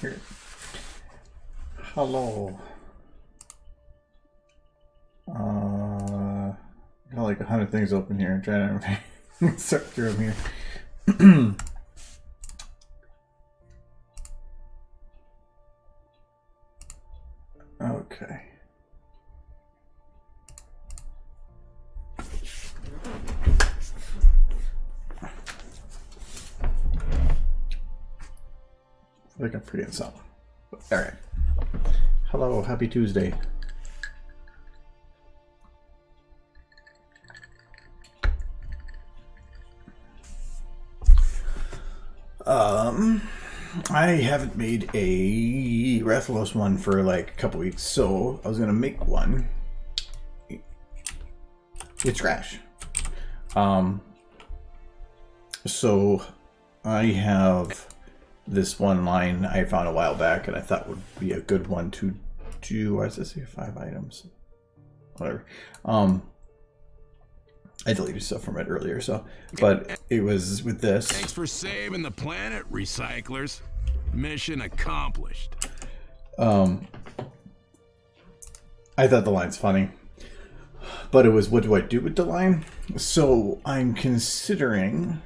Here. Hello. Got like 100 things open here. I'm trying to sort through them here. Okay. I think I'm forgetting something. All right. Hello, happy Tuesday. I haven't made a Rathalos one for like a couple weeks, so I was gonna make one. It's trash. So I have this one line I found a while back and I thought would be a good one to do. Why does this say 5 items? Whatever. I deleted stuff from it earlier, so but it was with this. Thanks for saving the planet, recyclers. Mission accomplished. I thought the line's funny, but it was what do I do with the line? So I'm considering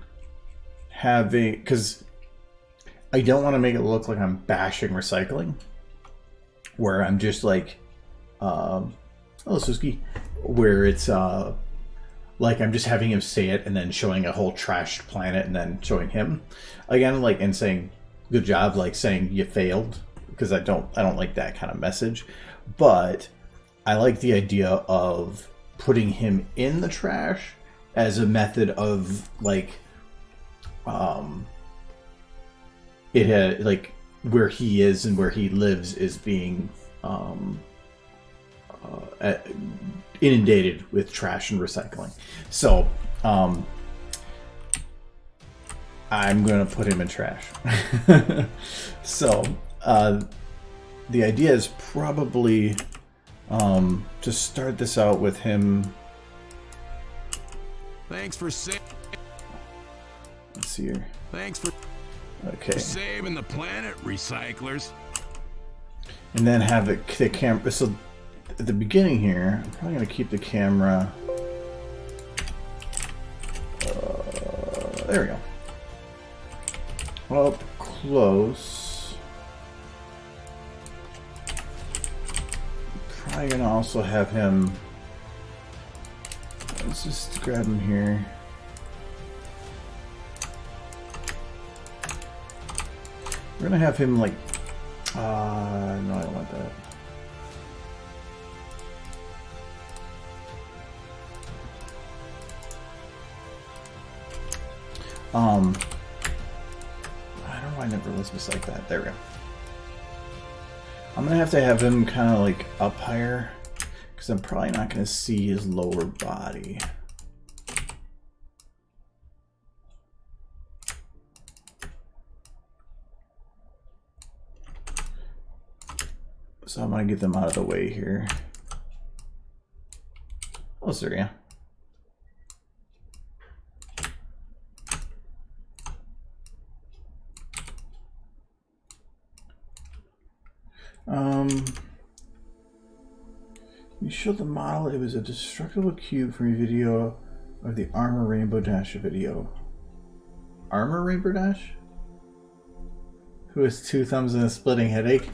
having, because I don't want to make it look like I'm bashing recycling, where I'm just like, oh, Suski, where it's like I'm just having him say it and then showing a whole trashed planet and then showing him again, like, and saying good job, like saying you failed, because I don't like that kind of message. But I like the idea of putting him in the trash as a method of like it had like where he is and where he lives is being inundated with trash and recycling. So I'm gonna put him in trash. So the idea is probably to start this out with him. Thanks for saving. Let's see here. Thanks for saving the planet, recyclers. And then have it, the camera. So at the beginning here, I'm probably gonna keep the camera. There we go. Up close. Probably gonna also have him. Let's just grab him here. We're gonna have him like. No, I don't want that. I don't know why I never lists this like that. There we go. I'm gonna have to have him kind of like up higher, because I'm probably not gonna see his lower body. So I'm gonna get them out of the way here. Oh, sorry, yeah. You showed the model. It was a destructible cube from a video of the Armor Rainbow Dash video. Armor Rainbow Dash? Who has 2 thumbs and a splitting headache?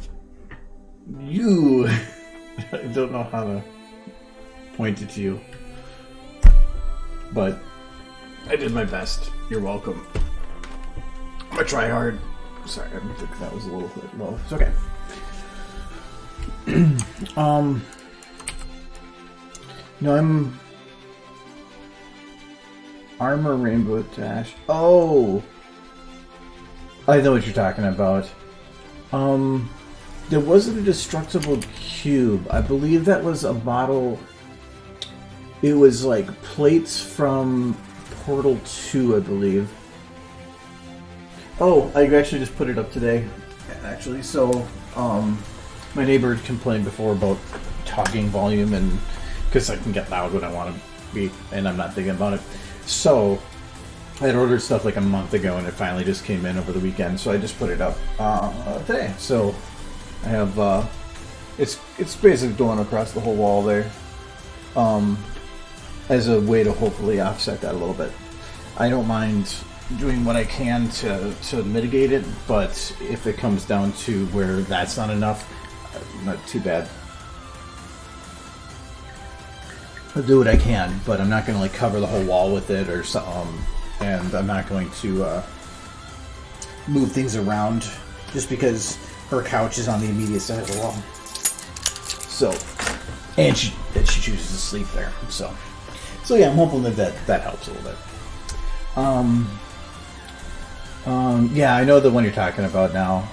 You! I don't know how to point it to you. But I did my best. You're welcome. I'm gonna try hard. Sorry, I think that was a little bit low. It's okay. No, I'm Armor Rainbow Dash. Oh, I know what you're talking about. There wasn't a destructible cube. I believe that was a model. It was like plates from Portal 2, I believe. Oh, I actually just put it up today. Actually, so my neighbor complained before about talking volume, and because I can get loud when I want to be, and I'm not thinking about it. So I had ordered stuff like a month ago, and it finally just came in over the weekend, so I just put it up today. So I have it's basically going across the whole wall there, as a way to hopefully offset that a little bit. I don't mind doing what I can to mitigate it, but if it comes down to where that's not enough, not too bad. I'll do what I can, but I'm not going to like cover the whole wall with it or something, and I'm not going to move things around just because her couch is on the immediate side of the wall. So, and she chooses to sleep there. So yeah, I'm hoping that helps a little bit. Yeah, I know the one you're talking about now.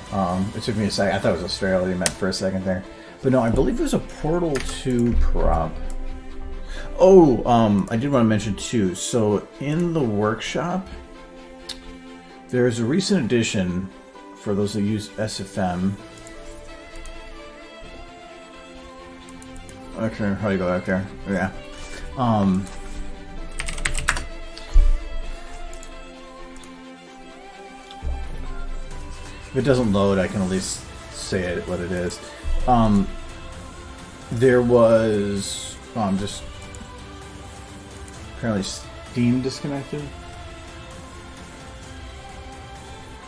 It took me a second. I thought it was Australia you meant for a second there, but no, I believe it was a Portal 2 prop. Oh, I did want to mention too. So in the workshop, there's a recent addition for those that use SFM. Okay, how do you go back there? Yeah. If it doesn't load, I can at least say it what it is. There was just apparently Steam disconnected.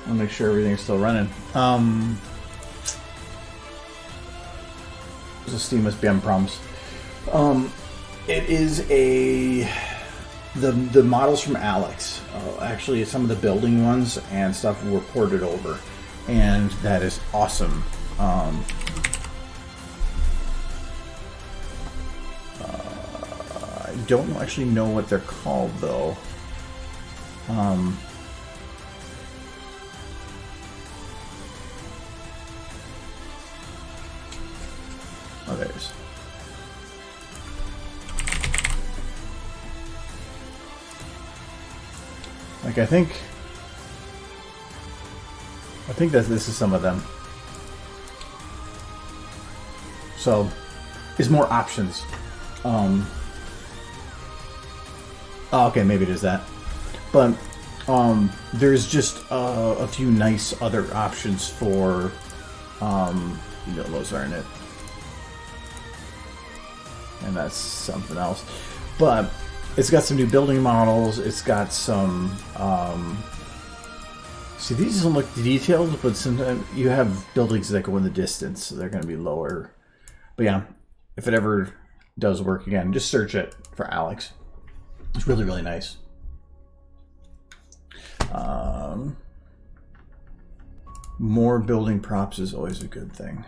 I'll make sure everything's still running. So Steam must be on problems. It is the models from Alex. Actually, some of the building ones and stuff were ported over, and that is awesome. I don't actually know what they're called though. Oh, there it is. Like I think that this is some of them. So, is more options. Okay, maybe it is that. But there's just a few nice other options for those aren't it. And that's something else. But it's got some new building models. It's got some see, these doesn't look detailed, but sometimes you have buildings that go in the distance, so they're going to be lower. But yeah, if it ever does work again, just search it for Alex. It's really, really nice. More building props is always a good thing.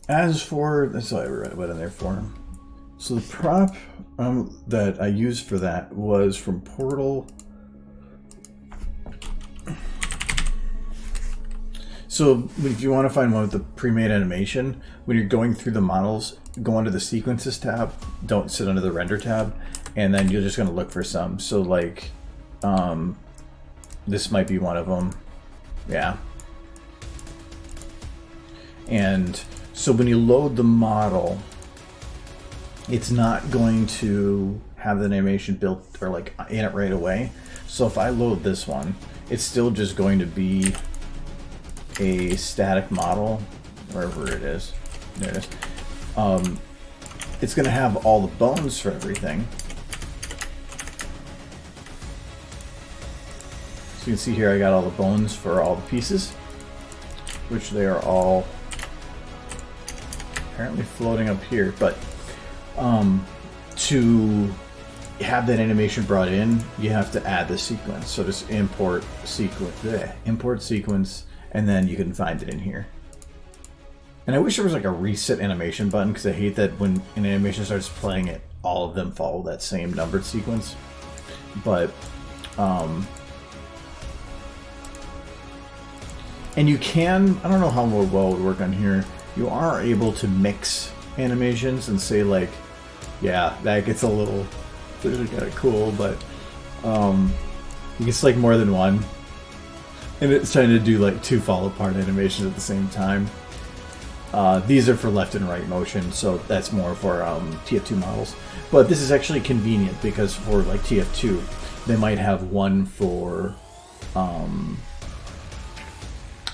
As for, that's all I read in there for. So the prop that I used for that was from Portal. So if you want to find one with the pre-made animation, when you're going through the models, go under the sequences tab, don't sit under the render tab, and then you're just going to look for some. So like, this might be one of them. Yeah. And so when you load the model, it's not going to have the animation built or like in it right away. So if I load this one, it's still just going to be a static model, wherever it is. There it is. It's going to have all the bones for everything. So you can see here I got all the bones for all the pieces, which they are all apparently floating up here. But to have that animation brought in, you have to add the sequence. So just import sequence, and then you can find it in here. And I wish there was like a reset animation button, because I hate that when an animation starts playing it, all of them follow that same numbered sequence. But and you can, I don't know how well it would work on here, you are able to mix animations and say like, yeah, that gets a little, it's kind of cool, but you can select more than one. And it's trying to do like two fall apart animations at the same time. These are for left and right motion, so that's more for TF2 models. But this is actually convenient because for like TF2, they might have one for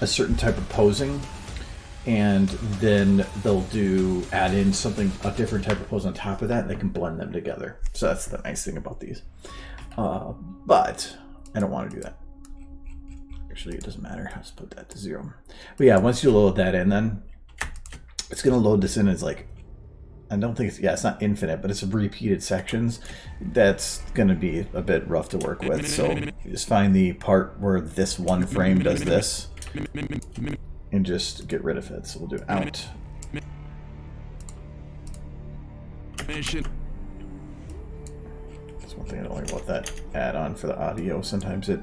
a certain type of posing, and then they'll add in a different type of pose on top of that, and they can blend them together. So that's the nice thing about these. But I don't want to do that. Actually, it doesn't matter. I'll just put that to 0. But yeah, once you load that in, then it's going to load this in as like, I don't think it's not infinite, but it's repeated sections. That's going to be a bit rough to work with. So you just find the part where this one frame does this and just get rid of it. So we'll do out. That's one thing I don't like about that add-on for the audio. Sometimes it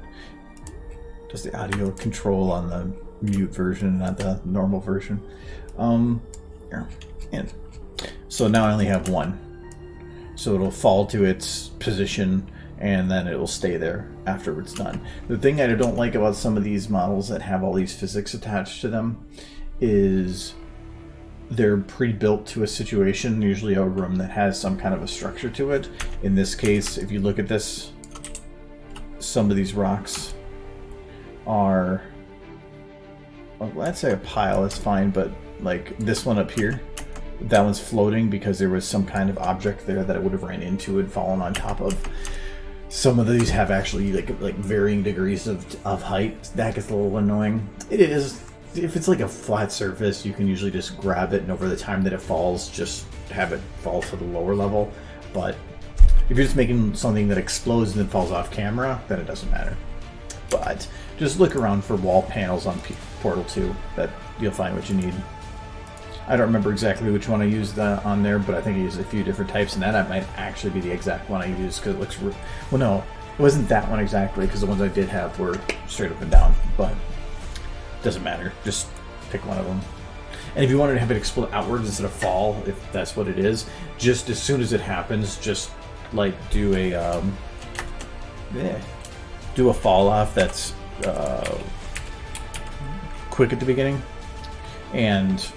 does the audio control on the mute version, not the normal version. Here, in. So now I only have one. So it'll fall to its position and then it'll stay there after it's done. The thing I don't like about some of these models that have all these physics attached to them is they're pre-built to a situation, usually a room that has some kind of a structure to it. In this case, if you look at this, some of these rocks are, well, let's say a pile, that's fine, but like this one up here, that one's floating because there was some kind of object there that it would have ran into and fallen on top of. Some of these have actually like varying degrees of height. That gets a little annoying. It is, if it's like a flat surface, you can usually just grab it and over the time that it falls, just have it fall to the lower level. But if you're just making something that explodes and then falls off camera, then it doesn't matter. But just look around for wall panels on Portal 2 that you'll find what you need. I don't remember exactly which one I used on there, but I think I used a few different types, and that might actually be the exact one I used because it looks... Well, no, it wasn't that one exactly because the ones I did have were straight up and down, but it doesn't matter. Just pick one of them. And if you wanted to have it explode outwards instead of fall, if that's what it is, just as soon as it happens, just like do a fall off that's quick at the beginning, and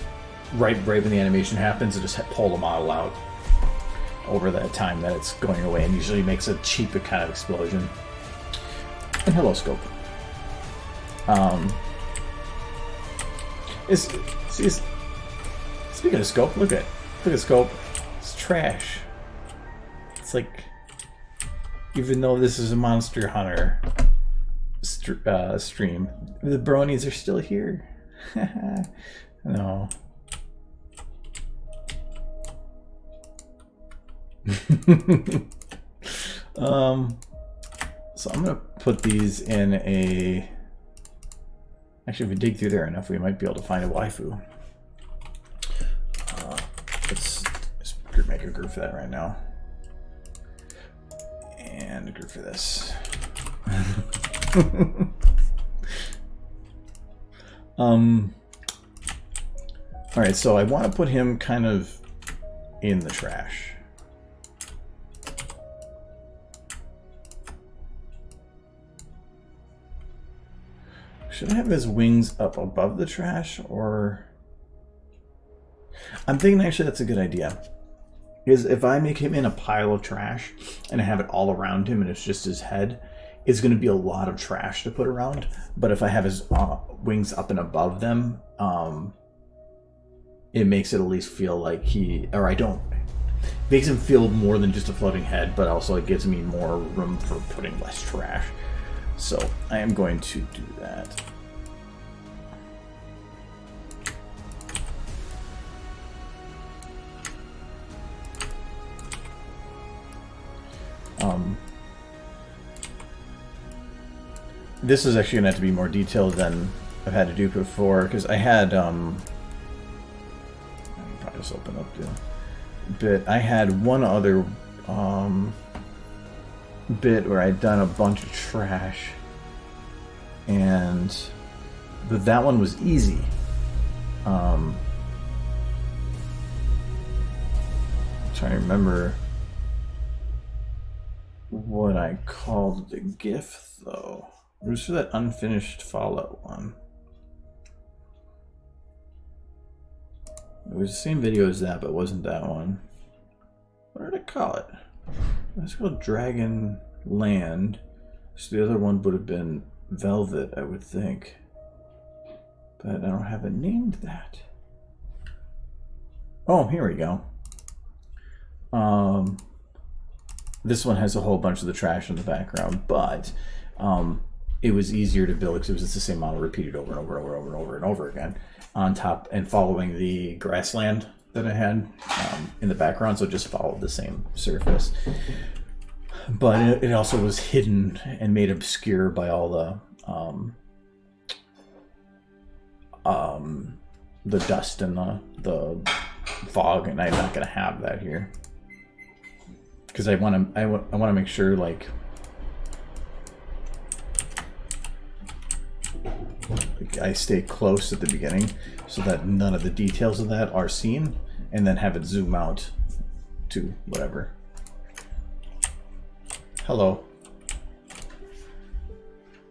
right when the animation happens, it just pull the model out over that time that it's going away, and usually makes a cheap kind of explosion. And hello, scope. Speaking of scope, look at scope. It's trash. It's like, even though this is a Monster Hunter stream, the bronies are still here. No. So I'm gonna put these in a... Actually, if we dig through there enough, we might be able to find a waifu. Let's just make a group for that right now. And a group for this. Alright, so I want to put him kind of in the trash. Should I have his wings up above the trash, or... I'm thinking actually that's a good idea. Because if I make him in a pile of trash and I have it all around him and it's just his head, it's going to be a lot of trash to put around. But if I have his wings up and above them, it makes it at least feel like makes him feel more than just a floating head, but also it gives me more room for putting less trash. So I am going to do that. This is actually going to have to be more detailed than I've had to do before, because I had I can probably just open up the bit. I had one other bit where I'd done a bunch of trash, but that one was easy. I'm trying to remember what I called the GIF though. It was for that unfinished Fallout one. It was the same video as that, but it wasn't that one. What did I call it? It's called Dragon Land. So the other one would have been Velvet, I would think. But I don't have it named that. Oh, here we go. This one has a whole bunch of the trash in the background, but it was easier to build because it was just the same model repeated over and over and over and over and over again on top and following the grassland that I had in the background, so it just followed the same surface. But it also was hidden and made obscure by all the dust and the fog, and I'm not going to have that here because I want to make sure like I stay close at the beginning so that none of the details of that are seen, and then have it zoom out to whatever. Hello.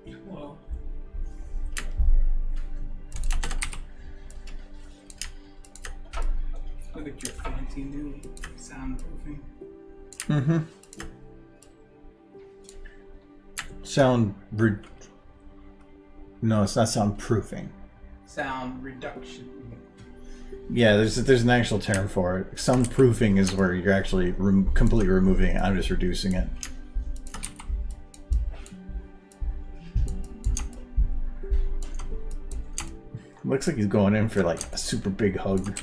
Hello. Look at your fancy new soundproofing. Mm-hmm. No, it's not soundproofing. Sound reduction. Yeah, there's an actual term for it. Soundproofing is where you're actually completely removing it. I'm just reducing it. Looks like he's going in for like a super big hug.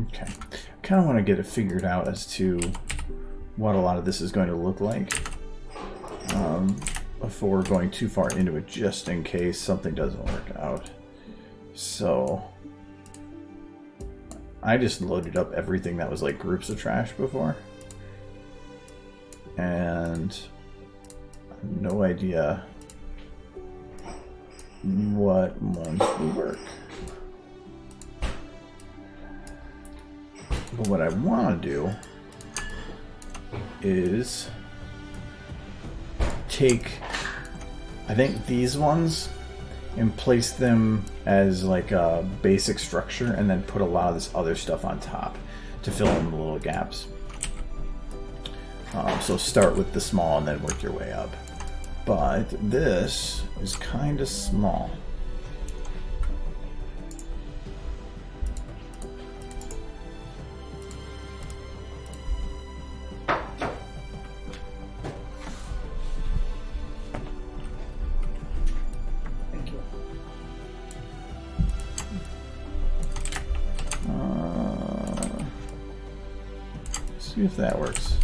Okay. I kind of want to get it figured out as to what a lot of this is going to look like before going too far into it, just in case something doesn't work out. So I just loaded up everything that was like groups of trash before, and I have no idea what ones will work. But what I want to do is take, I think, these ones and place them as like a basic structure, and then put a lot of this other stuff on top to fill in the little gaps. So start with the small and then work your way up. But this is kind of small. See if that works.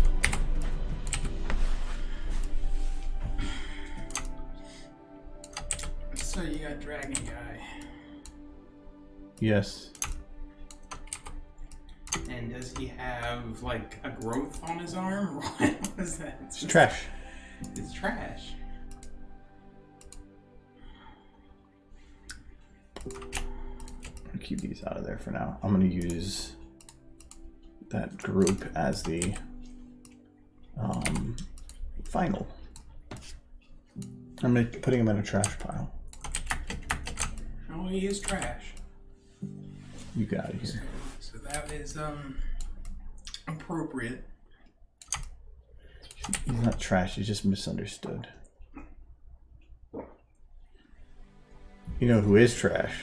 So you got Dragon Guy. Yes. And does he have like a growth on his arm, or what is that? It's trash. It's trash. I'll keep these out of there for now. I'm going to use that group as the final. I'm putting him in a trash pile. Oh, he is trash. You got it here. So that is appropriate. He's not trash, he's just misunderstood. You know who is trash?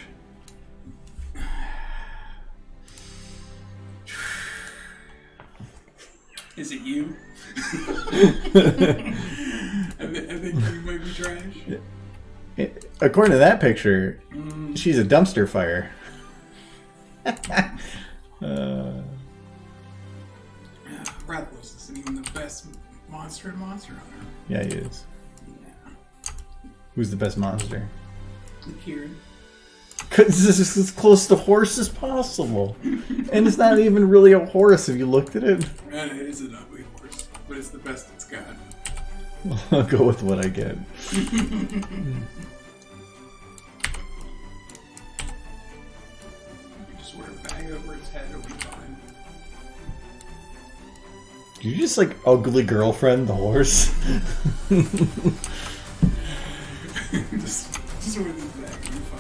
Is it you? I think you might be trash. According to that picture, she's a dumpster fire. Rathalos isn't even the best monster in Monster Hunter. Yeah, he is. Yeah. Who's the best monster? Kieran. Because this is as close to horse as possible. And it's not even really a horse if you looked at it. And it is an ugly horse, but it's the best it's got. I'll go with what I get. Just wear a bag over its head, it'll be fine. You just like ugly girlfriend the horse. Just with his back. You're fine.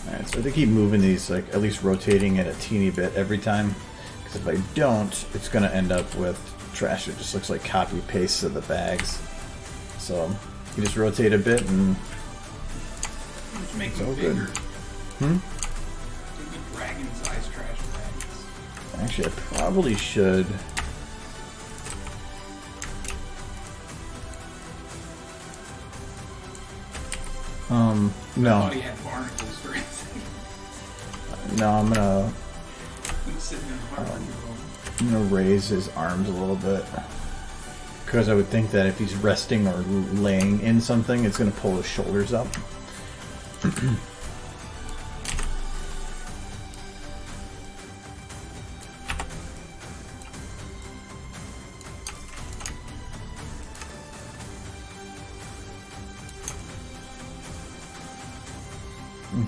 Alright, so they keep moving these, like at least rotating it a teeny bit every time. Because if I don't, it's going to end up with trash that just looks like copy paste of the bags. So you just rotate a bit and Just make it's them all bigger. good. Hmm? Take the dragon-sized trash bags. Actually, I probably should. I No. thought he had barnacles for it. No, I'm gonna He's sitting in the barnacle. I'm gonna raise his arms a little bit. Because I would think that if he's resting or laying in something, it's gonna pull his shoulders up.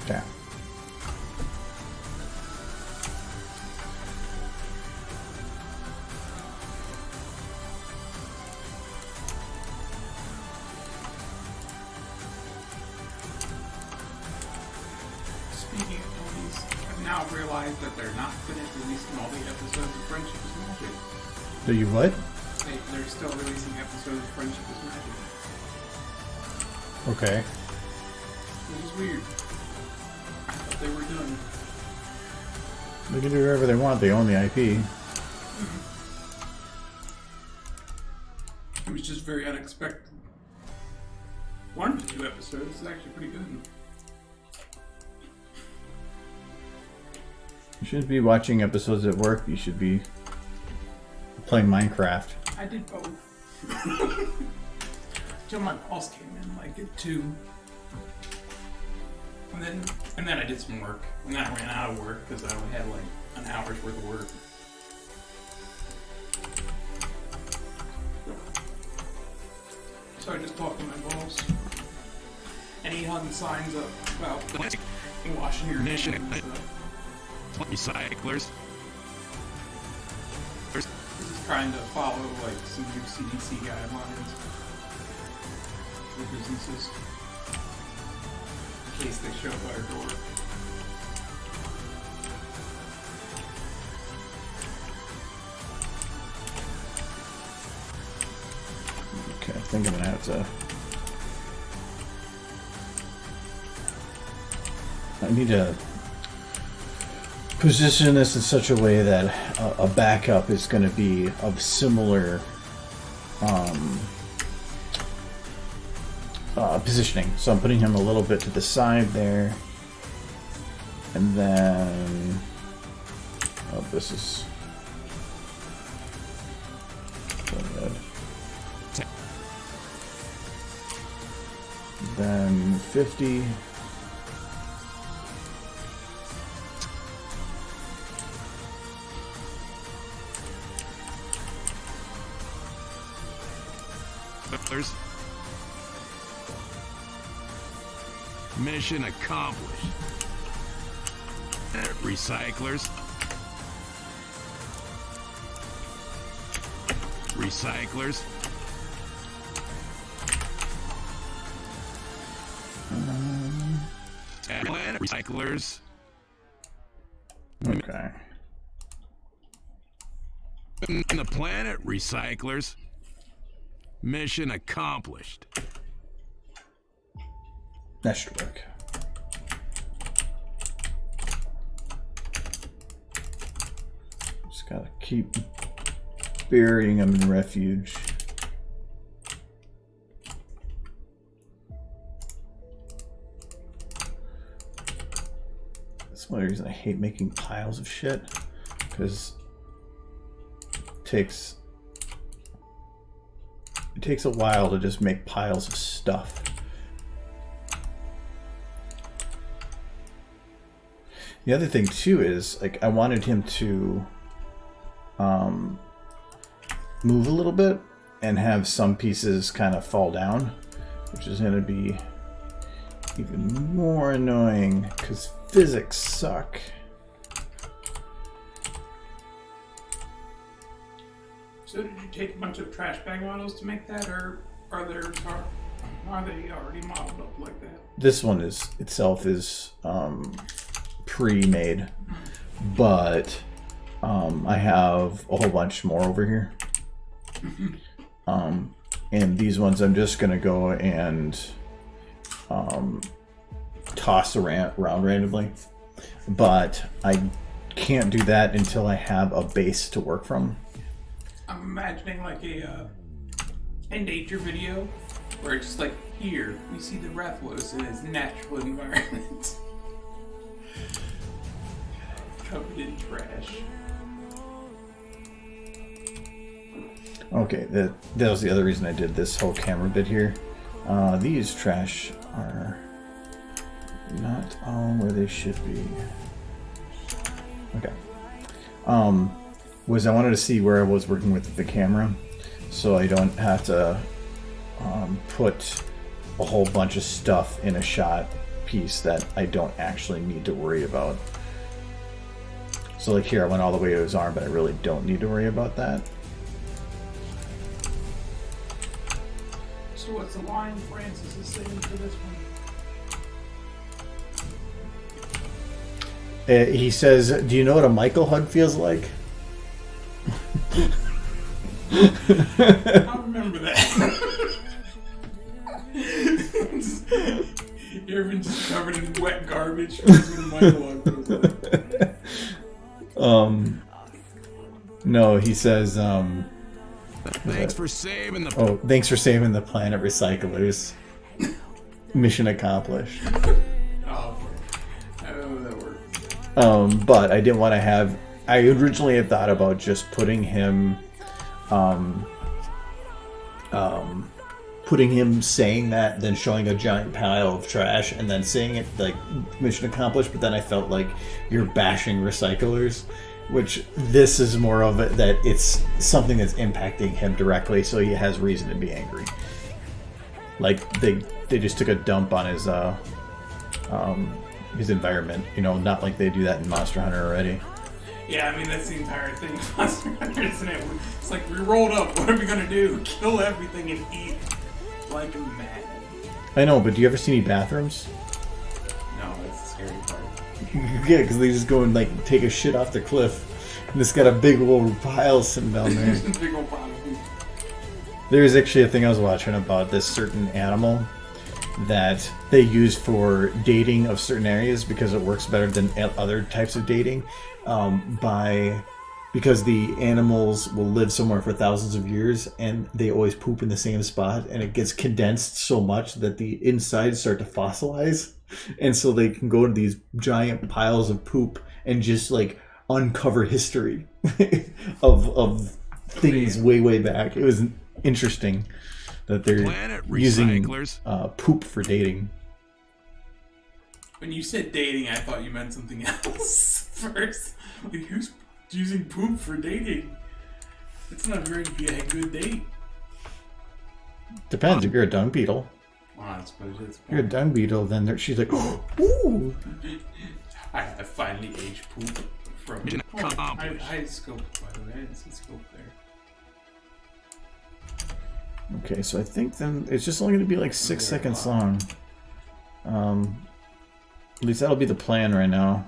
Okay. Speaking of ponies, I've now realized that they're not finished releasing all the episodes of Friendship is Magic. Do you what? They're still releasing episodes of Friendship is Magic. Okay. Which is weird. I thought they were done. They can do whatever they want, they own the IP. It was just very unexpected. 1 to 2 episodes is actually pretty good. You shouldn't be watching episodes at work, you should be playing Minecraft. I did both. Till my boss came in like at 2. And then I did some work. And then I ran out of work because I only had like an hour's worth of work. So I just talked to my boss. And he hung signs up about washing your hands and stuff. Recyclers. This is trying to follow like some new CDC guidelines for businesses. In case they show up at our door. Okay, I think I'm gonna have to. I need to position this in such a way that a backup is going to be of similar positioning. So I'm putting him a little bit to the side there, and then this is good. Then 50. Mission accomplished. Recyclers. Recyclers. Recyclers. Okay. In the planet, recyclers. Mission accomplished. That should work. Just gotta keep burying them in refuge. That's one reason I hate making piles of shit, because it takes a while to just make piles of stuff. The other thing too is, like, I wanted him to move a little bit, and have some pieces kind of fall down, which is going to be even more annoying because physics suck. So did you take a bunch of trash bag models to make that, or are they already modeled up like that? This one itself is pre-made, but I have a whole bunch more over here. And these ones I'm just gonna go and toss around randomly, but I can't do that until I have a base to work from. I'm imagining like a nature video where it's just like, here we see the Rathalos in its natural environment, covered in trash. Okay, that was the other reason I did this whole camera bit here. These trash are not all where they should be. Okay. Was I wanted to see where I was working with the camera, so I don't have to put a whole bunch of stuff in a shot piece that I don't actually need to worry about. So like here, I went all the way to his arm, but I really don't need to worry about that. So what's the line Francis is saying for this one? He says, "Do you know what a Michael hug feels like?" I remember that. You ever been just covered in wet garbage? That's what a Michael hug feels like. No, he says, Thanks for saving the... oh, thanks for saving the planet, recyclers. Mission accomplished. Oh, I don't know how that works. But I didn't want to have... I originally had thought about just putting him... putting him saying that, then showing a giant pile of trash, and then saying it like mission accomplished, but then I felt like you're bashing recyclers, which this is more of it that it's something that's impacting him directly, so he has reason to be angry. Like they just took a dump on his environment, you know, not like they do that in Monster Hunter already. Yeah, I mean, that's the entire thing of Monster Hunter, isn't it? It's like, we rolled up, what are we gonna do? Kill everything and eat like a man. I know, but do you ever see any bathrooms? No, that's the scary part. Yeah, because they just go and like take a shit off the cliff, and it's got a big old pile sitting down there. Big old pile of food. There's actually a thing I was watching about this certain animal that they use for dating of certain areas because it works better than other types of dating. Because the animals will live somewhere for thousands of years and they always poop in the same spot, and it gets condensed so much that the insides start to fossilize, and so they can go to these giant piles of poop and just like uncover history of things way back. It was interesting that they're using poop for dating. When you said dating, I thought you meant something else first. Like, who's using poop for dating? It's not going to be a good date. Depends. If you're a dung beetle. Well, I suppose it's... If you're a dung beetle, then she's like, oh, ooh. I finally aged poop from... I scoped, by the way. I didn't see scope there. Okay, so I think then it's just only going to be like 6 seconds long. At least that'll be the plan right now.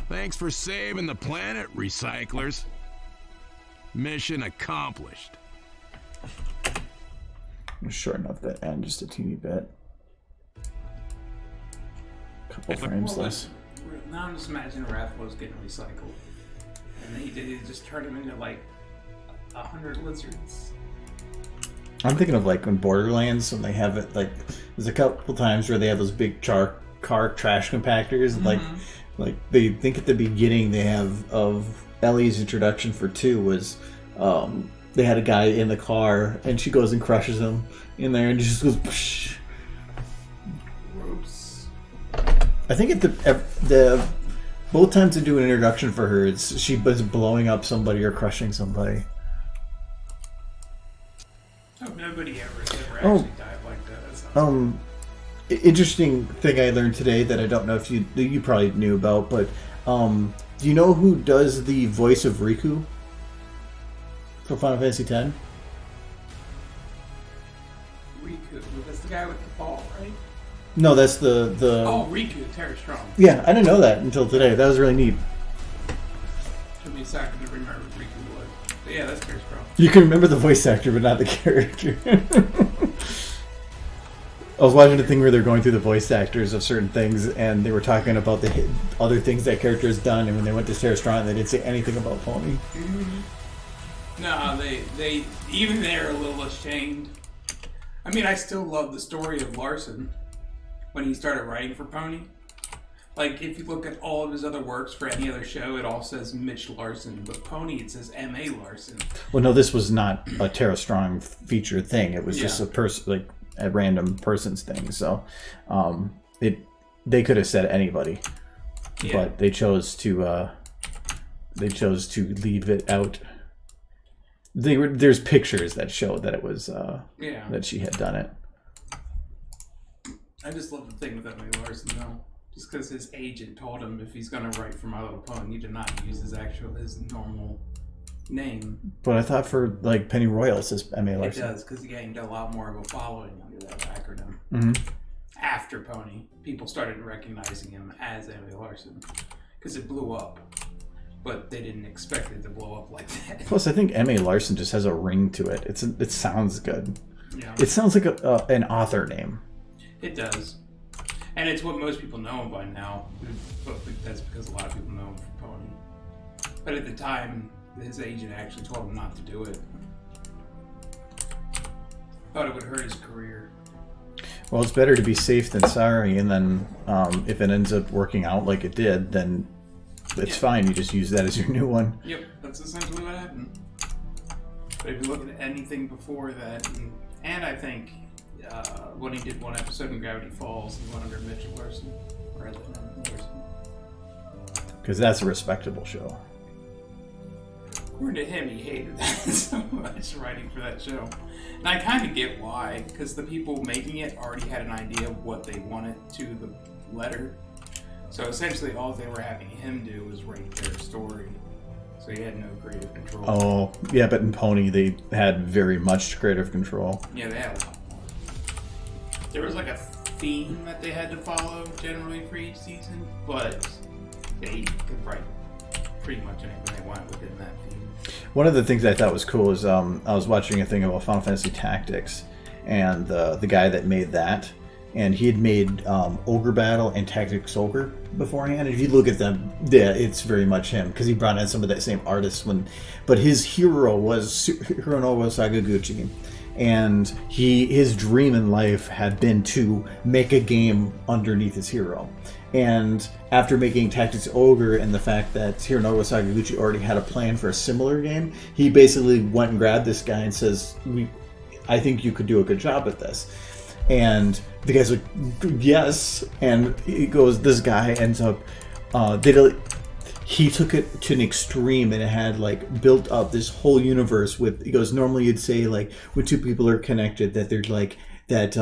Thanks for saving the planet, recyclers. Mission accomplished. I'm going to shorten up that end just a teeny bit. Couple frames less. Now I'm just imagining Rathalos getting recycled. And they just turn him into like 100 lizards. I'm thinking of like in Borderlands when they have it, like there's a couple times where they have those big car trash compactors. Mm-hmm. Like they think at the beginning they have of Ellie's introduction for 2 was they had a guy in the car and she goes and crushes him in there and just goes psh. Gross. I think at the Both times I do an introduction for her, she was blowing up somebody or crushing somebody. Oh, nobody ever actually died like that. Interesting thing I learned today that I don't know if you probably knew about, but do you know who does the voice of Riku for Final Fantasy X? Riku, that's the guy with the ball, right? No, that's the. Oh, Riku, Terra Strong. Yeah, I didn't know that until today. That was really neat. Took me a second to remember who Riku was. But yeah, that's Terra Strong. You can remember the voice actor, but not the character. I was watching a thing where they're going through the voice actors of certain things, and they were talking about the other things that character has done, and when they went to Terra Strong, they didn't say anything about Pony. Mm-hmm. No, they even they're a little ashamed. I mean, I still love the story of Larson when he started writing for Pony. Like, if you look at all of his other works for any other show, it all says Mitch Larson, but Pony, it says M.A. Larson. Well, no, this was not a Terra Strong featured thing. It was just a person, like a random person's thing. So, they could have said anybody, but they chose to leave it out. There's pictures that show that it was that she had done it. I just love the thing with M.A. Larson, though. Just because his agent told him if he's going to write for My Little Pony, to not use his normal name. But I thought for, like, Penny Royal it says M.A. Larson. It does, because he gained a lot more of a following under that acronym. Mm-hmm. After Pony, people started recognizing him as M.A. Larson, because it blew up. But they didn't expect it to blow up like that. Plus, I think M.A. Larson just has a ring to it. It sounds good. Yeah. It sounds like an author name. It does. And it's what most people know him by now. But that's because a lot of people know him from Pony. But at the time, his agent actually told him not to do it. Thought it would hurt his career. Well, it's better to be safe than sorry, and then if it ends up working out like it did, then it's fine. You just use that as your new one. Yep, that's essentially what happened. But if you look at anything before that, and I think when he did one episode in Gravity Falls, he went under Mitch Larson rather than Larson. Because that's a respectable show. According to him, he hated that so much, writing for that show. And I kind of get why, because the people making it already had an idea of what they wanted to the letter. So essentially, all they were having him do was write their story. So he had no creative control. Oh, yeah, but in Pony, they had very much creative control. Yeah, they had a lot more. There was like a theme that they had to follow generally for each season, but they could write pretty much anything they want within that theme. One of the things I thought was cool is I was watching a thing about Final Fantasy Tactics, and the guy that made that, and he had made Ogre Battle and Tactics Ogre beforehand. If you look at them, yeah, it's very much him, because he brought in some of that same artists. But his hero was Hironobu Sakaguchi, and his dream in life had been to make a game underneath his hero. And after making Tactics Ogre and the fact that Hironobu Sakaguchi already had a plan for a similar game, he basically went and grabbed this guy and says, I think you could do a good job at this. And the guy's like, yes. And he goes, this guy ends up, he took it to an extreme, and it had like built up this whole universe with, he goes, normally you'd say like when two people are connected that they're like, that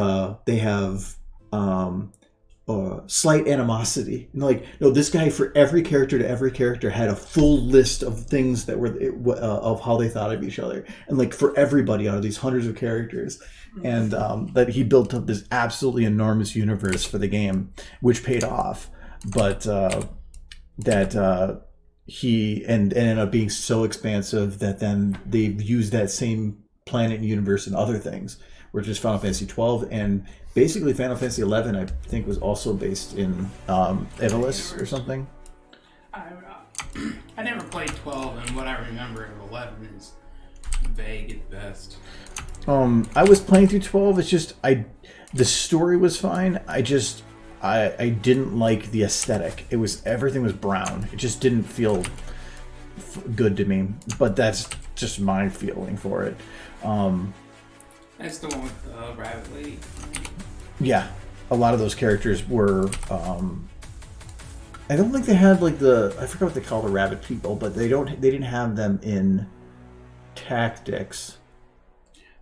they have, slight animosity. And like, no, this guy for every character had a full list of things that were of how they thought of each other, and like for everybody out of these hundreds of characters, and that he built up this absolutely enormous universe for the game, which paid off. But he ended up being so expansive that then they've used that same planet and universe in other things, which is Final Fantasy 12, and basically Final Fantasy 11, I think, was also based in Evolus or something. I never played 12, and what I remember of 11 is vague at best. I was playing through 12. It's just the story was fine. I didn't like the aesthetic. Everything was brown. It just didn't feel good to me. But that's just my feeling for it. That's the one with the Rabbit Lady. Yeah, a lot of those characters were I don't think they had like I forgot what they call the rabbit people, but they didn't have them in Tactics.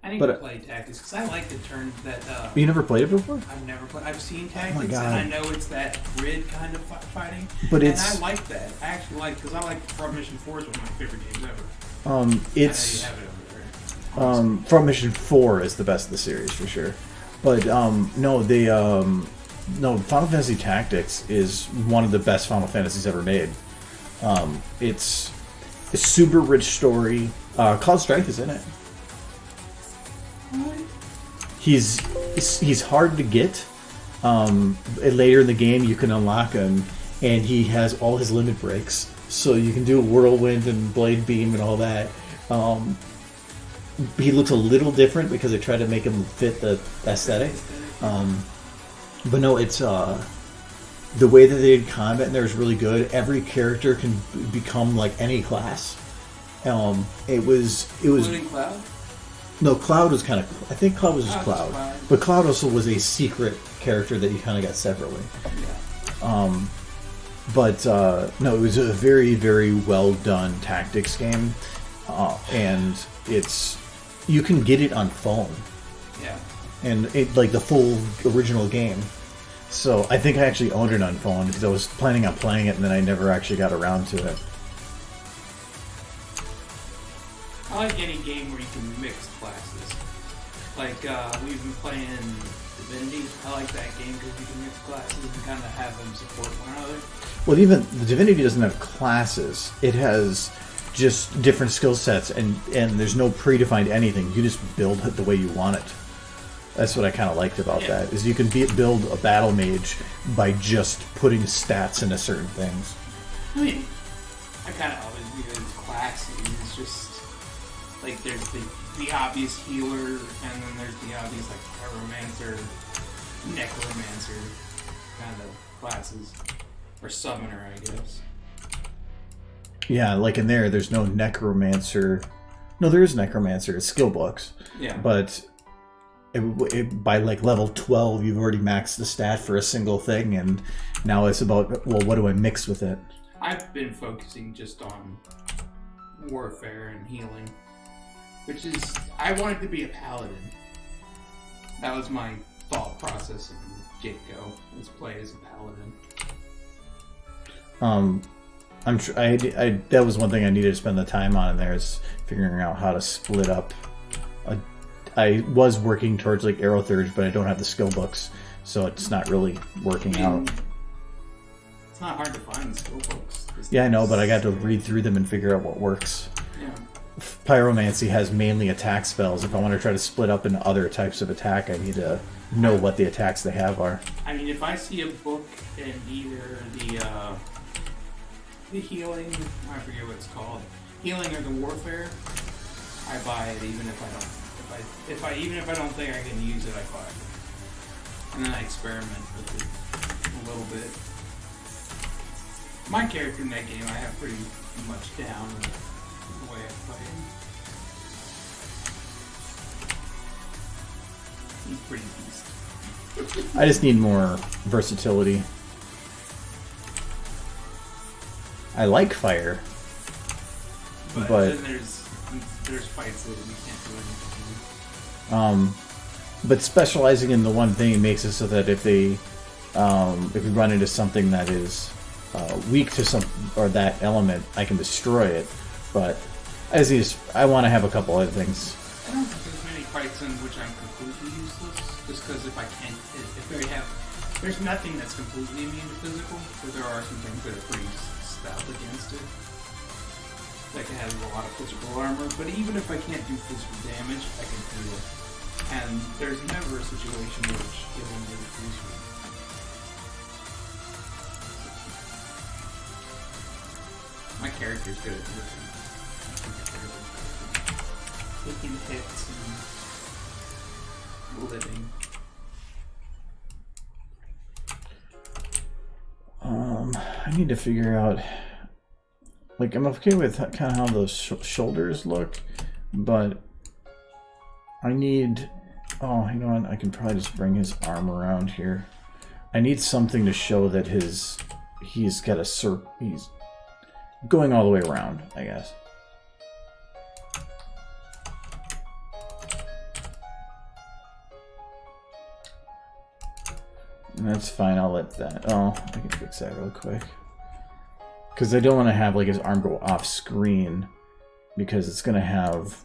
I need to play Tactics because I like the turn that. You never played it before? I've never played. I've seen Tactics, Oh my God. and I know it's that grid kind of fighting. But and I like that. I actually like because I like Front Mission 4 is one of my favorite games ever. It's I know you have it over there. Front Mission 4 is the best of the series for sure. But no, Final Fantasy Tactics is one of the best Final Fantasies ever made. It's a super rich story. Cloud Strife is in it. He's hard to get. Later in the game, you can unlock him, and he has all his limit breaks, so you can do Whirlwind and Blade Beam and all that. He looks a little different because they try to make him fit the aesthetic. But no, it's the way that they did combat in there is really good. Every character can become like any class. It was. Including Cloud? No, Cloud was kind of. I think Cloud was just Cloud. But Cloud also was a secret character that you kind of got separately. Yeah. No, it was a very, very well done tactics game, and you can get it on phone. Yeah. And it like the full original game. So I think I actually owned it on phone because I was planning on playing it, and then I never actually got around to it. I like any game where you can mix classes. Like, we've been playing Divinity. I like that game because you can mix classes and kind of have them support one another. Well, even the Divinity doesn't have classes. It has just different skill sets, and there's no predefined anything. You just build it the way you want it. That's what I kind of liked about that, is you can build a battle mage by just putting stats into certain things. I mean, I kind of always view it as classes. It's just, like, there's the obvious healer, and then there's the obvious, like, pyromancer, necromancer kind of classes. Or summoner, I guess. Yeah, like in there's no necromancer. No, there is necromancer. It's skill books. Yeah. But by like level 12, you've already maxed the stat for a single thing, and now it's about, well, what do I mix with it? I've been focusing just on warfare and healing, which is, I wanted to be a paladin. That was my thought process from the get-go, was play as a paladin. That was one thing I needed to spend the time on in there, is figuring out how to split up. I was working towards like Aerothurge, but I don't have the skill books, so it's not really working out. It's not hard to find the skill books. Yeah, I know, but I got to read through them and figure out what works. Yeah. Pyromancy has mainly attack spells. If I want to try to split up into other types of attack, I need to know what the attacks they have are. I mean, if I see a book in either the healing, I forget what it's called, healing or the warfare, I buy it even if I don't. Even if I don't think I can use it, I buy it. And then I experiment with it a little bit. My character in that game I have pretty much down the way I play him. He's pretty decent. I just need more versatility. I like fire. But then there's fights that you can't do anything. But specializing in the one thing makes it so that if we run into something that is weak to that element, I can destroy it. But I want to have a couple other things. I don't think there's many fights in which I'm completely useless, just because there's nothing that's completely immune to physical, but there are some things that are pretty stout against it. Like it has a lot of physical armor, but even if I can't do physical damage, I can heal. And there's never a situation in which healing is useful. My character's good at living. Taking hits and living. I need to figure out. Like, I'm okay with kind of how those shoulders look, but I need... Oh, you know what? I can probably just bring his arm around here. I need something to show that his he's got he's going all the way around, I guess. And that's fine, I'll let that... Oh, I can fix that real quick. Because I don't want to have like his arm go off screen, because it's going to have...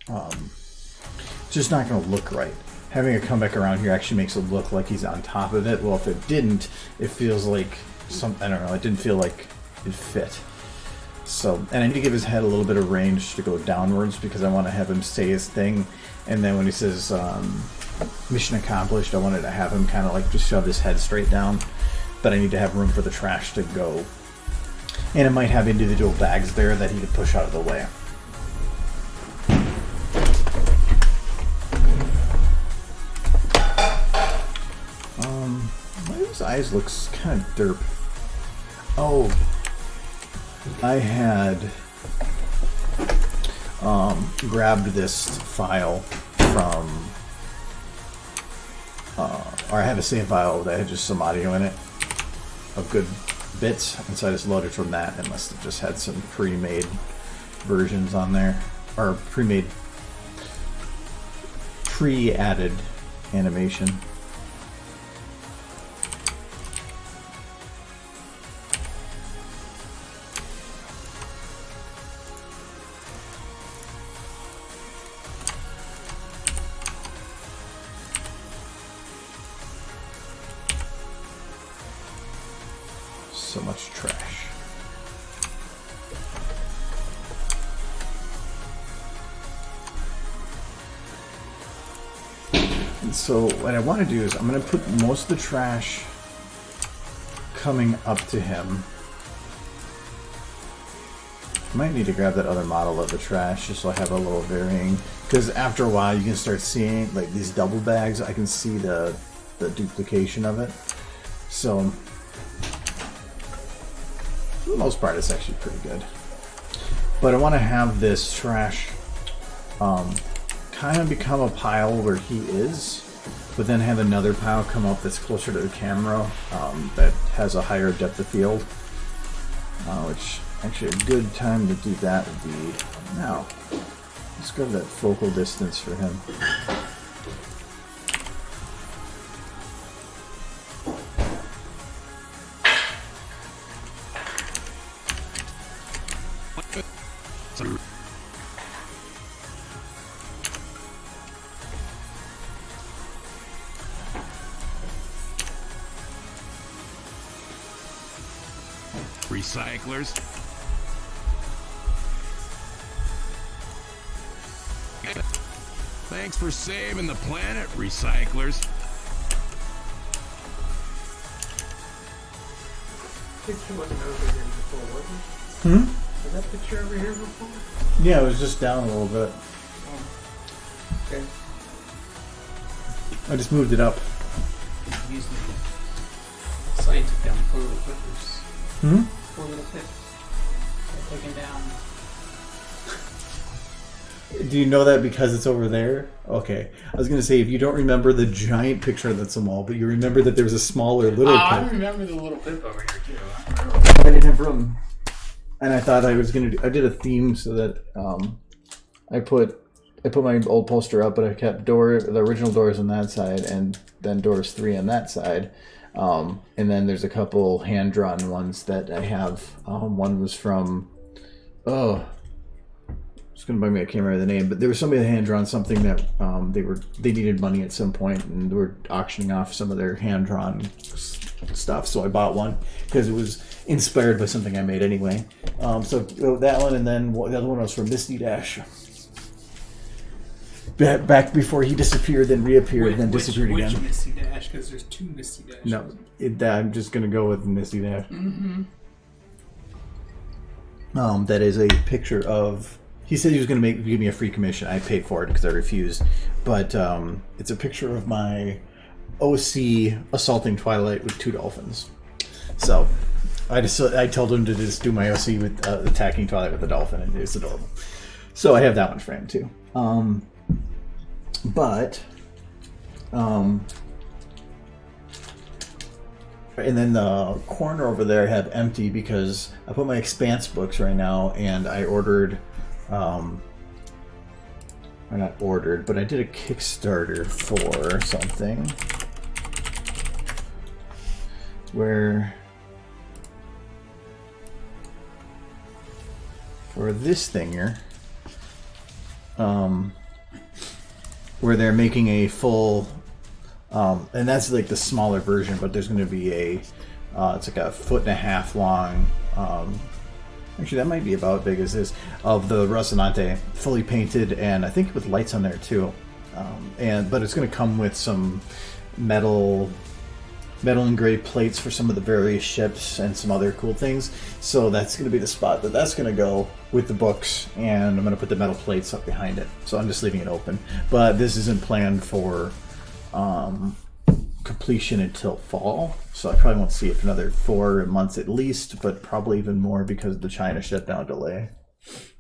it's just not going to look right. Having it come back around here actually makes it look like he's on top of it. Well, if it didn't, it feels like I don't know, it didn't feel like it fit. So, and I need to give his head a little bit of range to go downwards, because I want to have him say his thing, and then when he says mission accomplished, I wanted to have him kind of like just shove his head straight down, but I need to have room for the trash to go. And it might have individual bags there that he could push out of the way. His eyes looks kind of derp. Oh, I had grabbed this file from, or I had a save file that had just some audio in it, of good bits, and so I just loaded from that. It must have just had some pre-made versions on there, or pre-added animation. So much trash. And so what I want to do is I'm going to put most of the trash coming up to him. I might need to grab that other model of the trash just so I have a little varying, because after a while you can start seeing like these double bags. I can see the duplication of it. So for the most part, it's actually pretty good. But I want to have this trash kind of become a pile where he is, but then have another pile come up that's closer to the camera, that has a higher depth of field. Which actually a good time to do that would be now. Let's grab that focal distance for him. Recyclers. Thanks for saving the planet, recyclers. Picture wasn't over here before, was it? Was that picture over here before? Yeah, it was just down a little bit. Oh. Okay. I just moved it up. Using the site took down 4 little clippers. 4 little clips. They're taken down. Do you know that because it's over there? Okay. I was going to say, if you don't remember the giant picture that's a mall, but you remember that there's a smaller little clip. I remember the little clip over here, too. I did him from... And I thought I was going to do... I did a theme so that I put my old poster up, but I kept the original doors on that side, and then doors 3 on that side. And then there's a couple hand-drawn ones that I have. One was from... It's gonna bug me. I can't remember the name, but there was somebody that hand drawn something that they needed money at some point, and they were auctioning off some of their hand drawn stuff. So I bought one because it was inspired by something I made anyway. So that one, and then the other one was from Misty Dash. Back before he disappeared, then reappeared, then disappeared again. Which Misty Dash? Because there's 2 Misty Dashes. No, I'm just gonna go with Misty Dash. That is a picture of. He said he was going to give me a free commission. I paid for it because I refused. But it's a picture of my OC assaulting Twilight with 2 dolphins. So I told him to just do my OC with attacking Twilight with a dolphin, and it's adorable. So I have that one framed too. And then the corner over there I have empty because I put my Expanse books right now, and I ordered, or not ordered, but I did a Kickstarter for something where, for this thing here, where they're making a full, and that's like the smaller version, but there's going to be a, it's like a 1.5 foot long, actually that might be about as big as this, of the Rocinante, fully painted, and I think with lights on there too. But it's going to come with some metal engraved plates for some of the various ships and some other cool things. So that's going to be the spot that's going to go with the books, and I'm going to put the metal plates up behind it. So I'm just leaving it open. But this isn't planned for completion until fall, so I probably won't see it for another 4 months at least, but probably even more because of the China shutdown delay.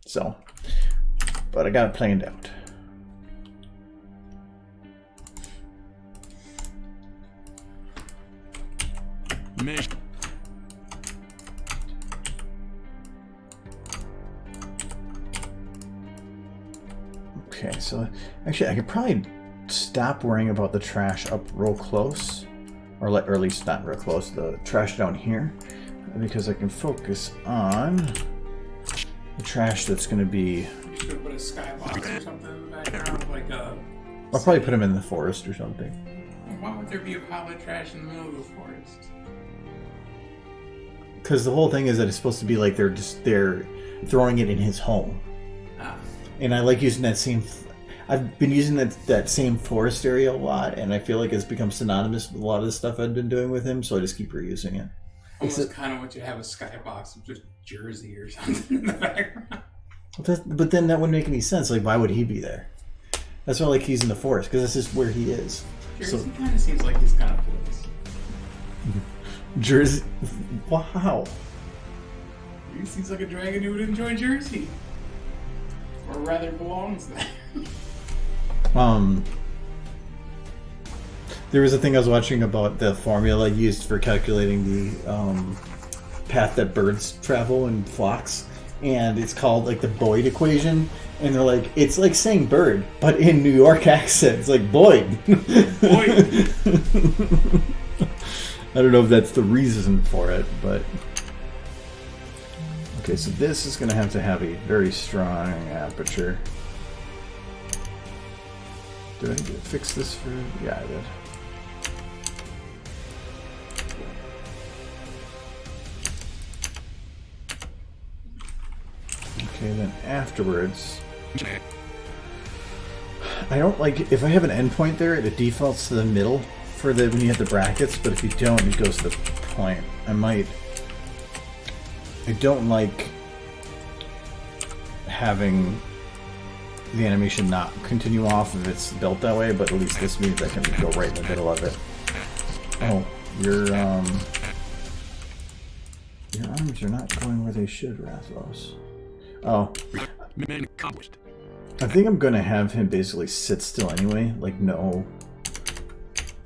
So, but I got it planned out. Mission. Okay, so actually I could probably stop worrying about the trash up real close, or at least not real close, the trash down here, because I can focus on the trash that's going to be... You should put a skybox or something in the background, like a... I'll probably put them in the forest or something. Why would there be a pile of trash in the middle of the forest? Because the whole thing is that it's supposed to be like they're throwing it in his home. Ah. And I like using that same... I've been using that same forest area a lot, and I feel like it's become synonymous with a lot of the stuff I've been doing with him, so I just keep reusing it. Almost kind of want you to have a skybox of just Jersey or something in the background. But then that wouldn't make any sense. Like, why would he be there? That's why, like, he's in the forest, because that's just where he is. Jersey kind of seems like his kind of place. Jersey? Wow. He seems like a dragon who would enjoy Jersey. Or rather belongs there. There was a thing I was watching about the formula used for calculating the path that birds travel in flocks, and it's called like the Boyd equation, and they're like, it's like saying bird, but in New York accent. It's like Boyd. Boyd. I don't know if that's the reason for it, but... Okay, so this is going to have a very strong aperture. Did I fix this for... Yeah, I did. Okay, then afterwards... I don't like... If I have an endpoint there, it defaults to the middle for the when you hit the brackets, but if you don't, it goes to the point. I don't like having the animation not continue off if it's built that way, but at least this means I can go right in the middle of it. Oh, your arms are not going where they should, Rathos. Oh. Mission accomplished. I think I'm gonna have him basically sit still anyway, like no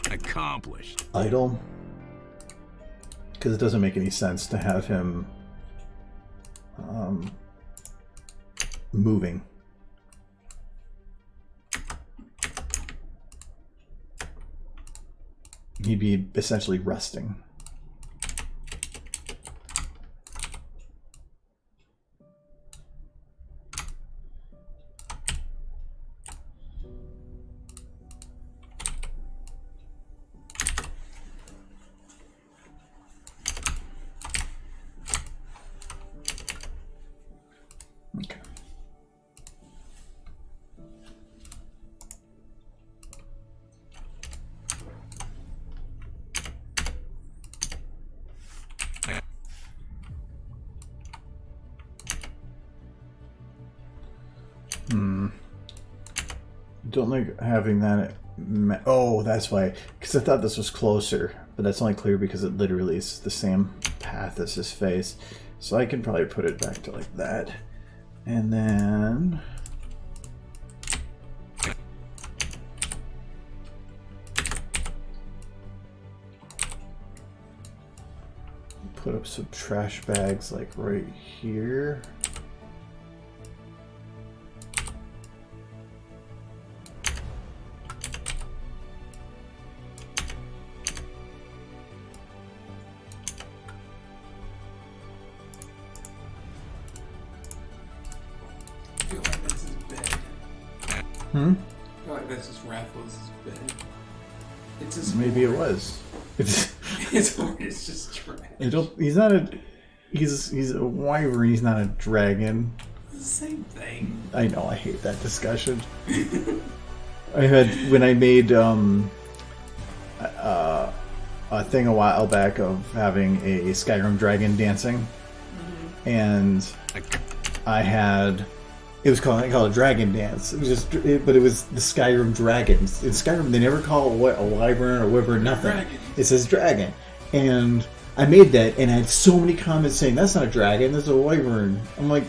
Accomplished. idle. Because it doesn't make any sense to have him moving. He'd be essentially resting. Okay. Don't like having that. Oh, that's why. Because I thought this was closer, but that's only clear because it literally is the same path as his face. So I can probably put it back to like that. And then... put up some trash bags like right here. I feel like that's his bed. Hmm? I feel like that's just Rathwell's bed. It's his Maybe it horn. was. It's His horn is just trash. he's not a he's a wyvern, he's not a dragon. It's the same thing. I know, I hate that discussion. I had when I made a thing a while back of having a Skyrim dragon dancing, and I had I called it dragon dance. It was just, but it was the Skyrim dragons. In Skyrim, they never call it a wyvern or wyvern, nothing. Dragon. It says dragon, and I made that, and I had so many comments saying that's not a dragon, that's a wyvern. I'm like,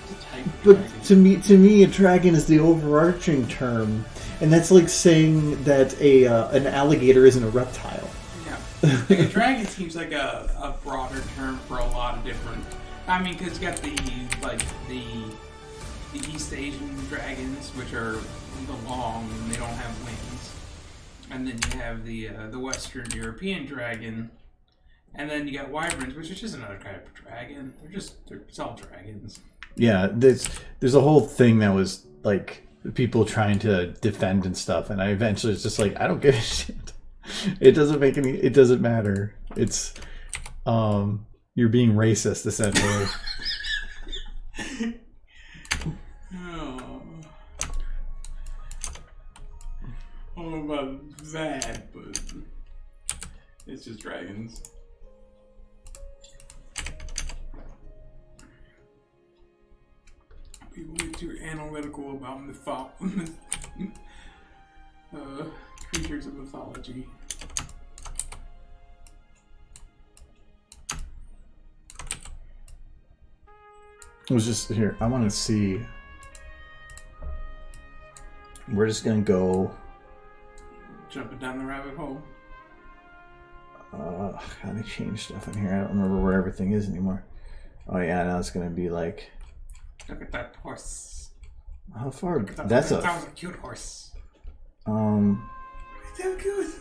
It's a type of but dragon. to me, a dragon is the overarching term, and that's like saying that an alligator isn't a reptile. Yeah. Like a dragon seems like a broader term for a lot of different. I mean, because you got the East Asian dragons, which are the long and they don't have wings, and then you have the Western European dragon, and then you got wyverns, which is just another kind of dragon. It's all dragons. Yeah, there's a whole thing that was like people trying to defend and stuff, and I eventually was just like, I don't give a shit. It doesn't matter. It's you're being racist essentially. Oh. I don't know about that, but it's just dragons. People get too analytical about creatures of mythology. It was just here. I want to see. We're just gonna go. Jumping down the rabbit hole. How do I change stuff in here? I don't remember where everything is anymore. Oh yeah, now it's gonna be like. Look at that horse. How far? That That's was a cute horse. So cute.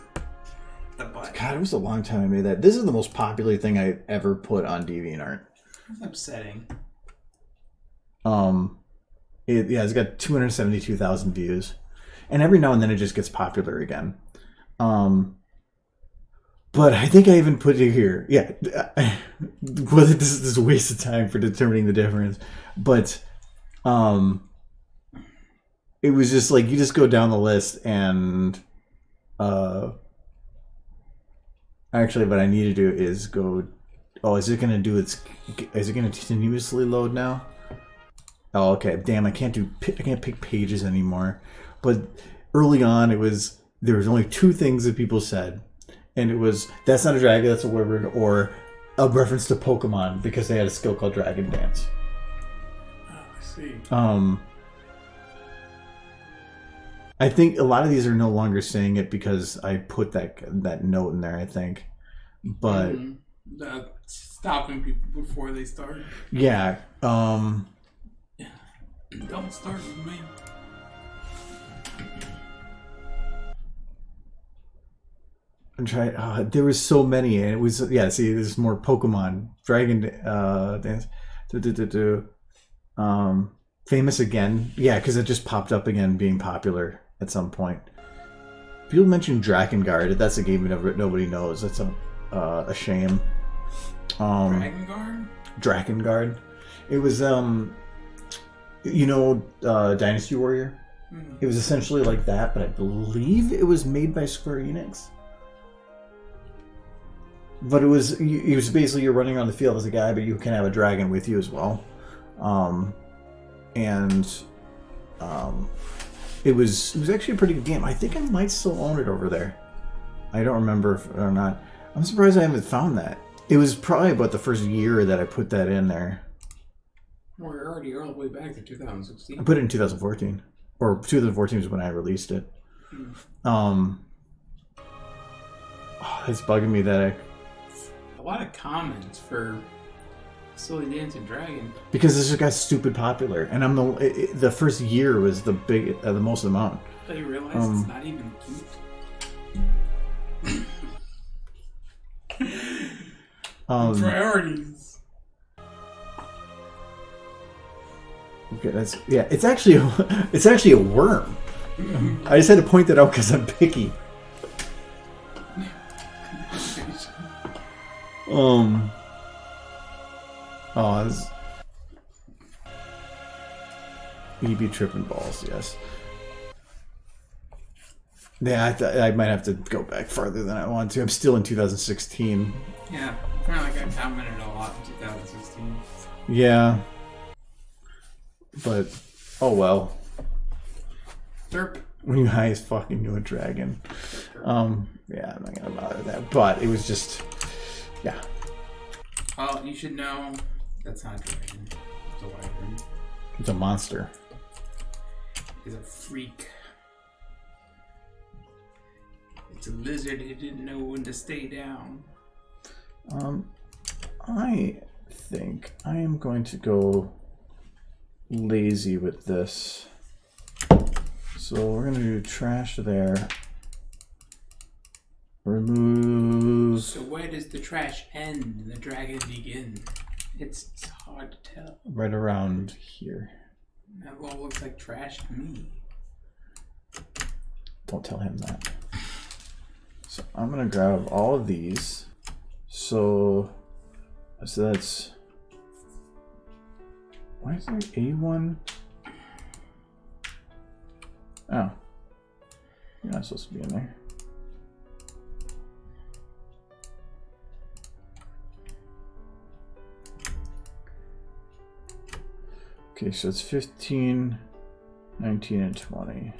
The butt. God, it was a long time I made that. This is the most popular thing I ever put on DeviantArt. That's upsetting. It's got 272,000 views, and every now and then it just gets popular again. But I think I even put it here. Yeah, whether this is a waste of time for determining the difference, but it was just like you just go down the list and actually, what I need to do is go. Oh, is it going to do its? Is it going to continuously load now? Oh, okay. Damn, I can't pick pages anymore. But early on, there was only two things that people said, and it was that's not a dragon, that's a wyvern, or a reference to Pokemon because they had a skill called Dragon Dance. Oh, I see. I think a lot of these are no longer saying it because I put that note in there. I think, but Stopping people before they start. yeah. Don't start with me. I'm trying. There was so many, and it was See, there's more Pokemon, Dragon Dance, famous again. Yeah, because it just popped up again, being popular at some point. People mention Drakengard. That's a game nobody knows. That's a shame. Drakengard? Drakengard. It was Dynasty Warrior. Mm-hmm. It was essentially like that, but I believe it was made by Square Enix. But it was basically you're running around the field as a guy, but you can have a dragon with you as well. It was actually a pretty good game. I think I might still own it over there. I don't remember or not. I'm surprised I haven't found that. It was probably about the first year that I put that in there. We're already all the way back to 2016. I put it in 2014. Or 2014 was when I released it. It's bugging me that lot of comments for Silly Dancing Dragon. Because this just got stupid popular, and I'm the first year was the most amount. But you realize it's not even cute. Priorities. Okay, it's actually a worm. I just had to point that out because I'm picky. This... EB tripping balls, yes. Yeah, I might have to go back farther than I want to. I'm still in 2016. Yeah, kind of like I commented a lot in 2016. Yeah. But, oh well. Derp. When you high as fucking knew a dragon. Yeah, I'm not gonna bother that. But it was just, yeah. Well, you should know that's not a dragon. It's a wyvern. It's a monster. It's a freak. It's a lizard who didn't know when to stay down. I think I am going to go lazy with this. So we're going to do trash there. Remove... So where does the trash end and the dragon begin? It's hard to tell. Right around here. That all looks like trash to me. Don't tell him that. So I'm going to grab all of these. So that's... Why is there A1? Oh. You're not supposed to be in there. Okay, so it's 15, 19, and 20.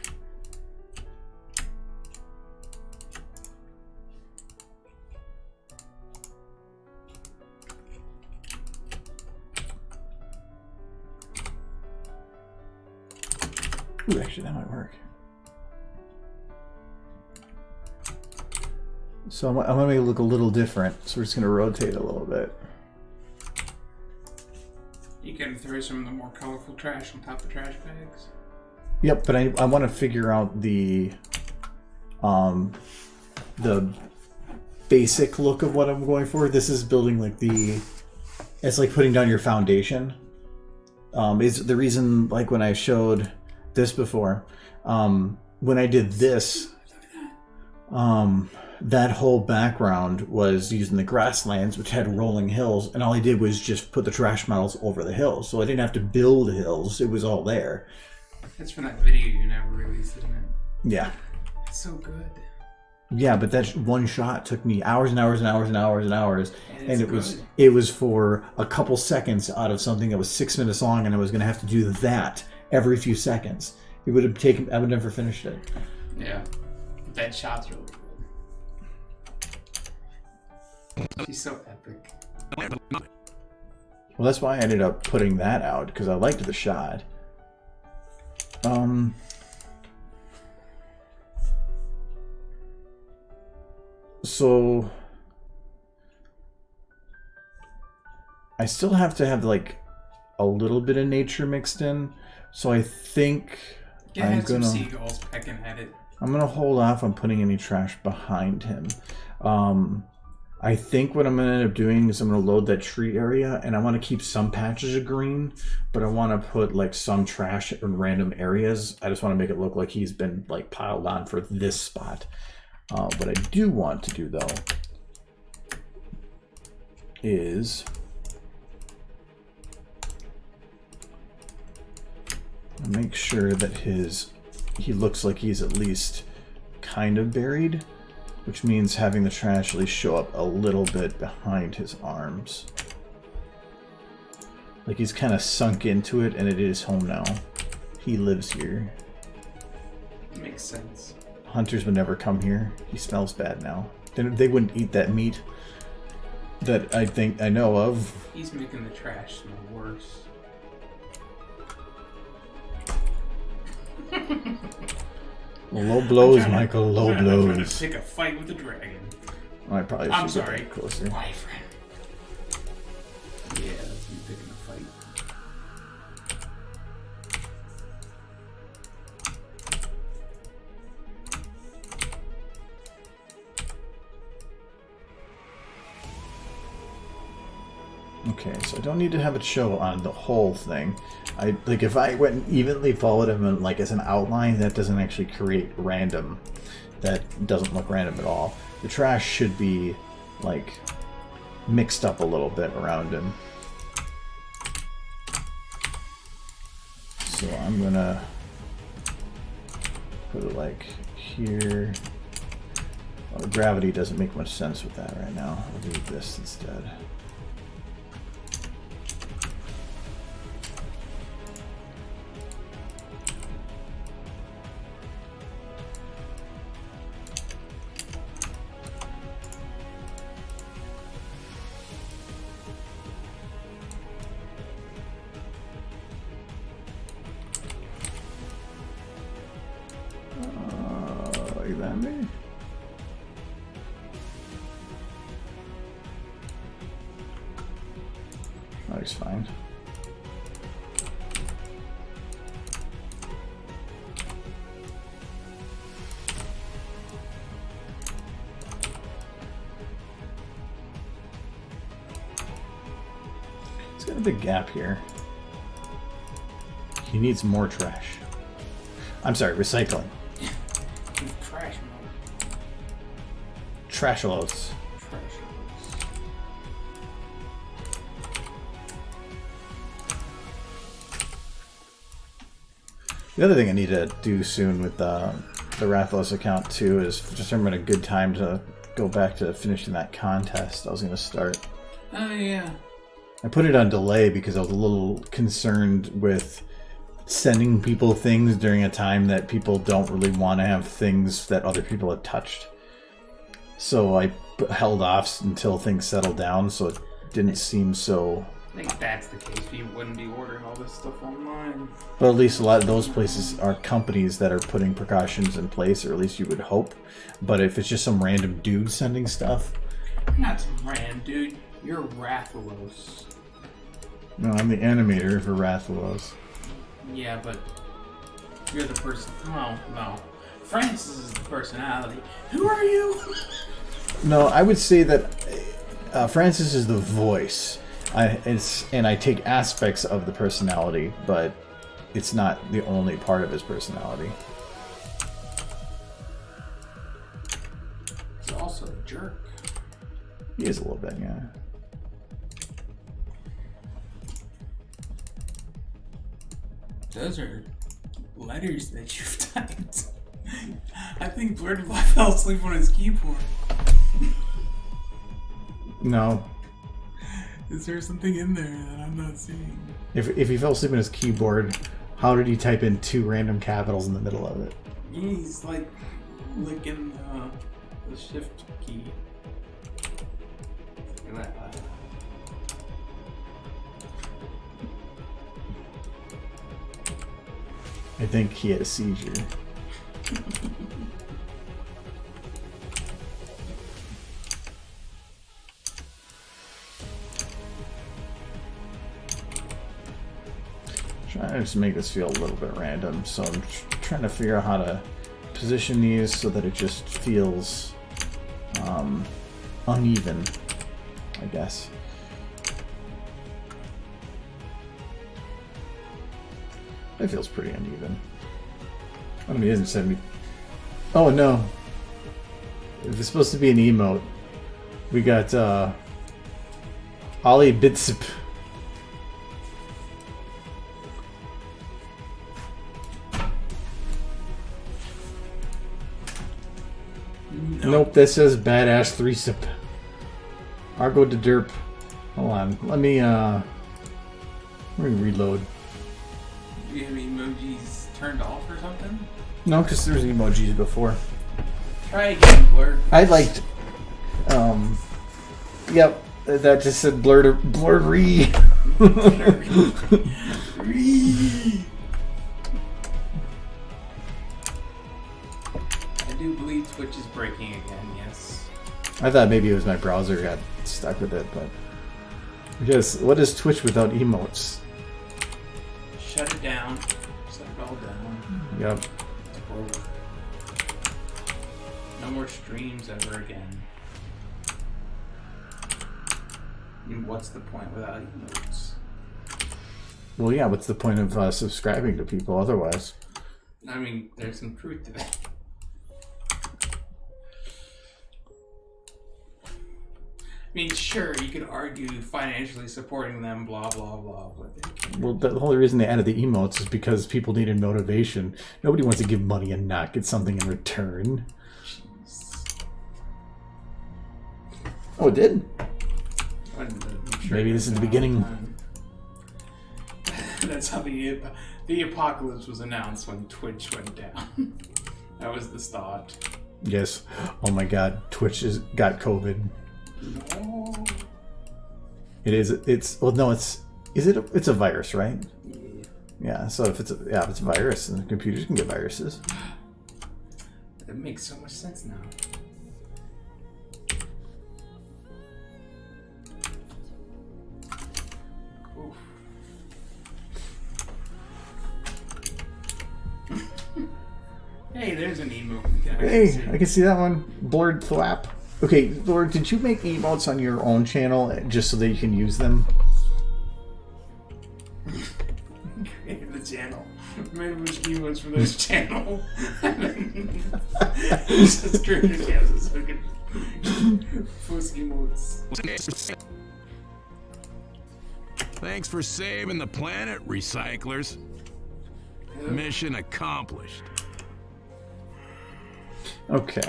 Ooh, actually, that might work. So I'm going to make it look a little different. So we're just going to rotate a little bit. You can throw some of the more colorful trash on top of trash bags. Yep, but I want to figure out the basic look of what I'm going for. This is building like it's like putting down your foundation. Is the reason, like when I showed this before, when I did this, that whole background was using the grasslands, which had rolling hills, and all I did was just put the trash models over the hills, so I didn't have to build hills. It was all there. That's from that video you never released, isn't it? Yeah. It's so good. Yeah, but that one shot took me hours and hours and hours and hours and hours, and good. it was for a couple seconds out of something that was 6 minutes long, and I was going to have to do that every few seconds. It would have taken. I would never finished it. Yeah, that shot's really good. She's so epic. Well, that's why I ended up putting that out, because I liked the shot. So I still have to have like a little bit of nature mixed in. So I think I'm gonna some seagulls pecking at it. I'm gonna hold off on putting any trash behind him. I think what I'm going to end up doing is I'm going to load that tree area, and I want to keep some patches of green, but I want to put like some trash in random areas. I just want to make it look like he's been like piled on for this spot. What I do want to do though is make sure that he looks like he's at least kind of buried. Which means having the trash at least show up a little bit behind his arms. Like he's kind of sunk into it and it is home now. He lives here. Makes sense. Hunters would never come here. He smells bad now. They wouldn't eat that meat that I know of. He's making the trash smell worse. Low blows, Michael. Low blows. I'm trying to pick a fight with the dragon. I probably should I'm sorry. get closer. Boyfriend. Okay, so I don't need to have it show on the whole thing. Like if I went and evenly followed him and like as an outline, that doesn't actually create random. That doesn't look random at all. The trash should be like mixed up a little bit around him. So I'm gonna put it like here. Well, gravity doesn't make much sense with that right now. I'll do this instead. Like that, maybe? That looks fine. It's got a big gap here. He needs more trash. I'm sorry, recycling. Trash mode. Trash loads. Trash loads. The other thing I need to do soon with the Rathalos account too is determine a good time to go back to finishing that contest I was going to start. Oh yeah. I put it on delay because I was a little concerned with sending people things during a time that people don't really want to have things that other people have touched. So I held off until things settled down, so it didn't seem so... I think if that's the case, you wouldn't be ordering all this stuff online. But at least a lot of those places are companies that are putting precautions in place, or at least you would hope. But if it's just some random dude sending stuff... You're not some random dude. You're Rathalos. No, I'm the animator for Rathalos. Yeah, but you're the person. Oh, no. Francis is the personality. Who are you? No, I would say that Francis is the voice. And I take aspects of the personality, but it's not the only part of his personality. He's also a jerk. He is a little bit, yeah. Those are letters that you've typed. I think Blurred fell asleep on his keyboard. No. Is there something in there that I'm not seeing? If he fell asleep on his keyboard, how did he type in 2 random capitals in the middle of it? He's like licking the shift key. Look at that. I think he had a seizure. Trying to just make this feel a little bit random, so I'm trying to figure out how to position these so that it just feels uneven, I guess. It feels pretty uneven. I mean, he hasn't sent me... Oh, no. If it's supposed to be an emote, we got, Ollie Bitsip. Nope, that says badass 3-sip. Argo de derp. Hold on, let me reload. Do you have emojis turned off or something? No, because there's emojis before. Try again, Blurred. I liked, yep, that just said blurry. I do believe Twitch is breaking again, yes. I thought maybe it was my browser got stuck with it, but... Yes, what is Twitch without emotes? Shut it down. Shut it all down. Yep. It's over. No more streams ever again. I mean, what's the point without emotes? Well, yeah, what's the point of subscribing to people otherwise? I mean, there's some truth to that. I mean, sure, you could argue financially supporting them, blah, blah, blah. But Well, the whole reason they added the emotes is because people needed motivation. Nobody wants to give money and not get something in return. jeez. Oh, it did? I'm sure Maybe this is the it's beginning. time. That's how the apocalypse was announced when Twitch went down. That was the start. Yes. Oh my god, Twitch got COVID. No. It is. It's. Well, no. It's a virus, right? Yeah. Yeah. So if it's a virus, and computers can get viruses. That makes so much sense now. Oof. Hey, there's an emote. Hey, I can see that one. Blurred flap. Okay, Lord, did you make emotes on your own channel just so that you can use them? Created the channel. Maybe which emotes for this channel. Just created a channel so we can post emotes. Thanks for saving the planet, recyclers. Mission accomplished. Okay.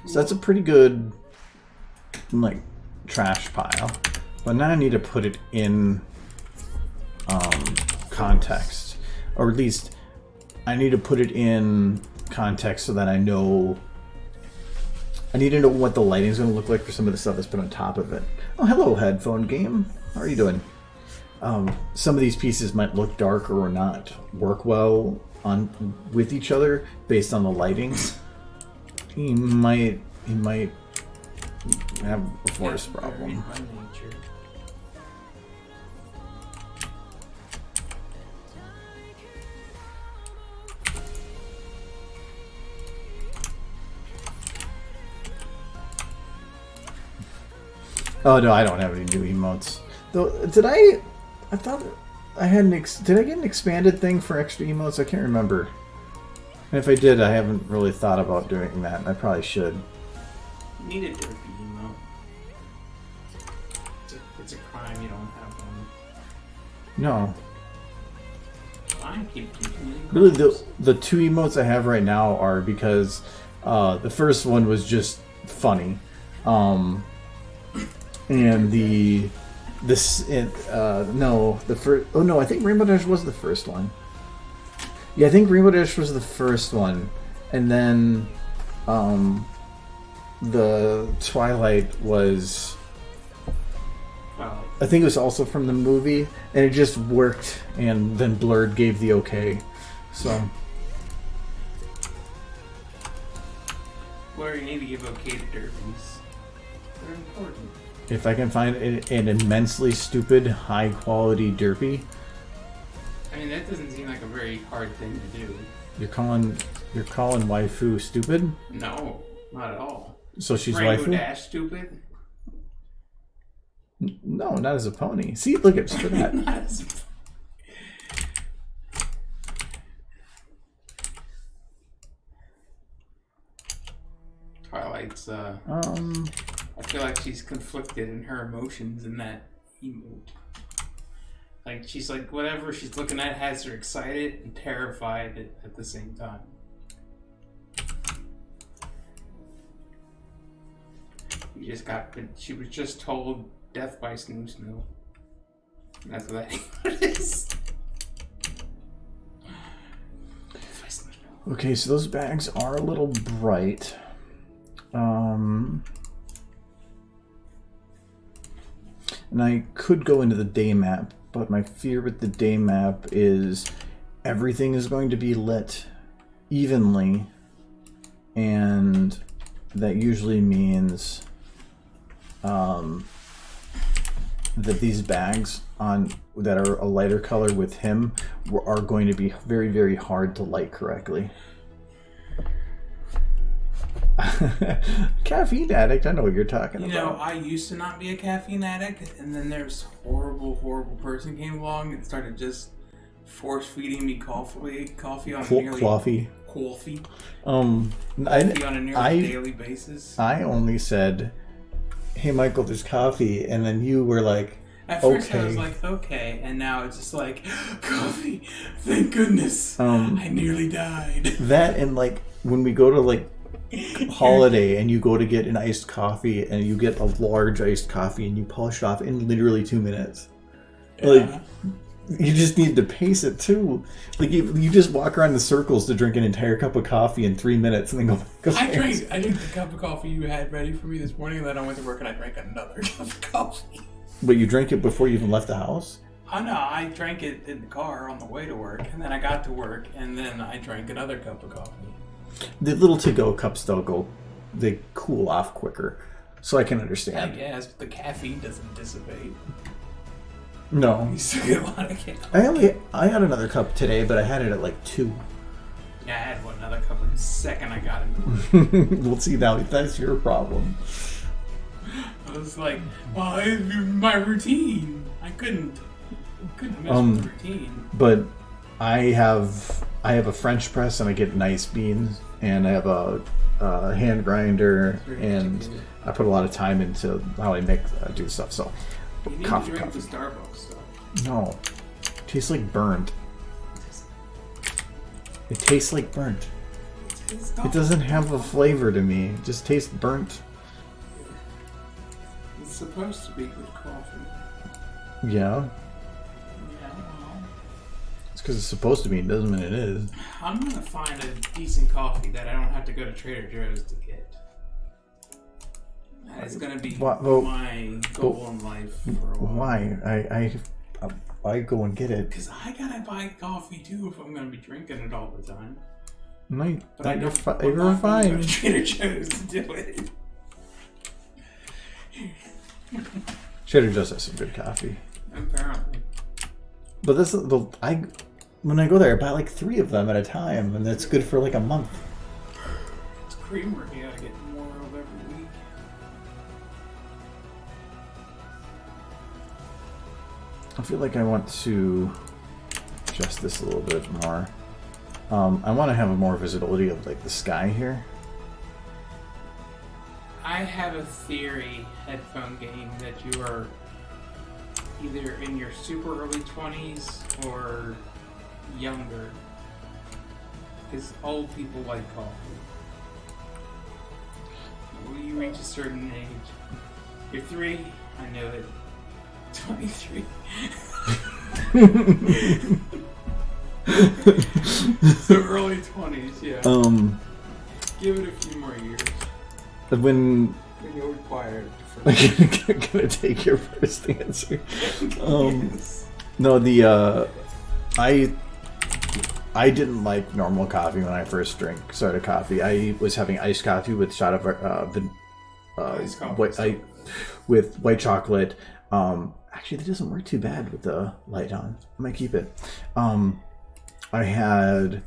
So that's a pretty good, like, trash pile. But now I need to put it in context. Or at least, I need to put it in context so that I know... I need to know what the lighting is going to look like for some of the stuff that's put on top of it. Oh, hello, headphone game. How are you doing? Some of these pieces might look darker or not work well with each other based on the lighting. He might have a force problem. Oh no, I don't have any new emotes. Though, did I thought I had an did I get an expanded thing for extra emotes? I can't remember. And if I did, I haven't really thought about doing that, and I probably should. You need a derpy emote. It's a crime you don't have one. No. Fine, keep continuing. Really, the two emotes I have right now are because the first one was just funny, and the first. Oh no, I think Rainbow Dash was the first one. Yeah, I think Rainbow Dash was the first one, and then the Twilight was. Well, I think it was also from the movie, and it just worked, and then Blurred gave the okay. So. Blur, you need to give okay to derbies. They're important. If I can find an immensely stupid, high-quality derpy. I mean, that doesn't seem like a very hard thing to do. You're calling waifu stupid? No, not at all. So she's Rainbow waifu? Dash stupid? No, not as a pony. See, look at for that. Not as- Twilight's, I feel like she's conflicted in her emotions in that emote. Like, she's like, whatever she's looking at has her excited and terrified at the same time. She was just told death by Snoo Snoo. And that's what that emote is. Death by Snoo Snoo. Okay, so those bags are a little bright. And I could go into the day map, but my fear with the day map is everything is going to be lit evenly, and that usually means that these bags that are a lighter color with him are going to be very, very hard to light correctly. Caffeine addict, I know what you're talking You about. know, I used to not be a caffeine addict, and then there's horrible person came along and started just force feeding me coffee on a nearly Coffee. coffee Um, on a nearly daily basis. I only said, "Hey, Michael, there's coffee," and then you were like, At first okay. I was like, okay, and now it's just like, coffee, thank goodness, Um, I nearly died. That and like when we go to like holiday and you go to get an iced coffee and you get a large iced coffee and you polish it off in literally 2 minutes. Like you just need to pace it too. Like you just walk around the circles to drink an entire cup of coffee in 3 minutes and then go back. I drank the cup of coffee you had ready for me this morning, and then I went to work and I drank another cup of coffee. But you drank it before you even left the house? Oh no, I drank it in the car on the way to work, and then I got to work, and then I drank another cup of coffee. The little to-go cups though they cool off quicker, so I can I understand. guess, but the caffeine doesn't dissipate. No, You still get a lot of caffeine. I had another cup today, but I had it at like 2. Yeah, I had another cup the second I got into work. We'll see now. That's your problem. I was like, well, it's my routine. I couldn't mess with the routine. But I have a French press and I get nice beans, and I have a hand grinder, and I put a lot of time into how I do stuff. So You need to drink the Starbucks stuff. No, it tastes like burnt. It tastes like burnt. It doesn't have a flavor to me. It just tastes burnt. It's supposed to be good coffee. Yeah, Yeah, well, it's because it's supposed to be. It doesn't mean it is. I'm gonna find a decent coffee that I don't have to go to Trader Joe's to get. That is gonna be my goal in life for a while. Why? I go and get it. Because I gotta buy coffee too if I'm gonna be drinking it all the time. No, But I you're don't. fine. I'm You're not gonna go fine. to Trader Joe's to do it. Trader Joe's has some good coffee. Apparently. But when I go there, I buy like 3 of them at a time, and that's good for like a month. It's creamer you gotta get more of every week. I feel like I want to adjust this a little bit more. I want to have a more visibility of like the sky here. I have a theory, headphone game, that you are either in your super early 20s or younger. Because old people like coffee. When you reach a certain age, you're 3, I know it. 23. So early 20s, yeah. Give it a few more years. When Then you'll require it. I'm gonna take your first answer. Yes. No, I didn't like normal coffee when I first started coffee. I was having iced coffee with a shot of with white chocolate. Actually, that doesn't work too bad with the light on. I might keep it. I had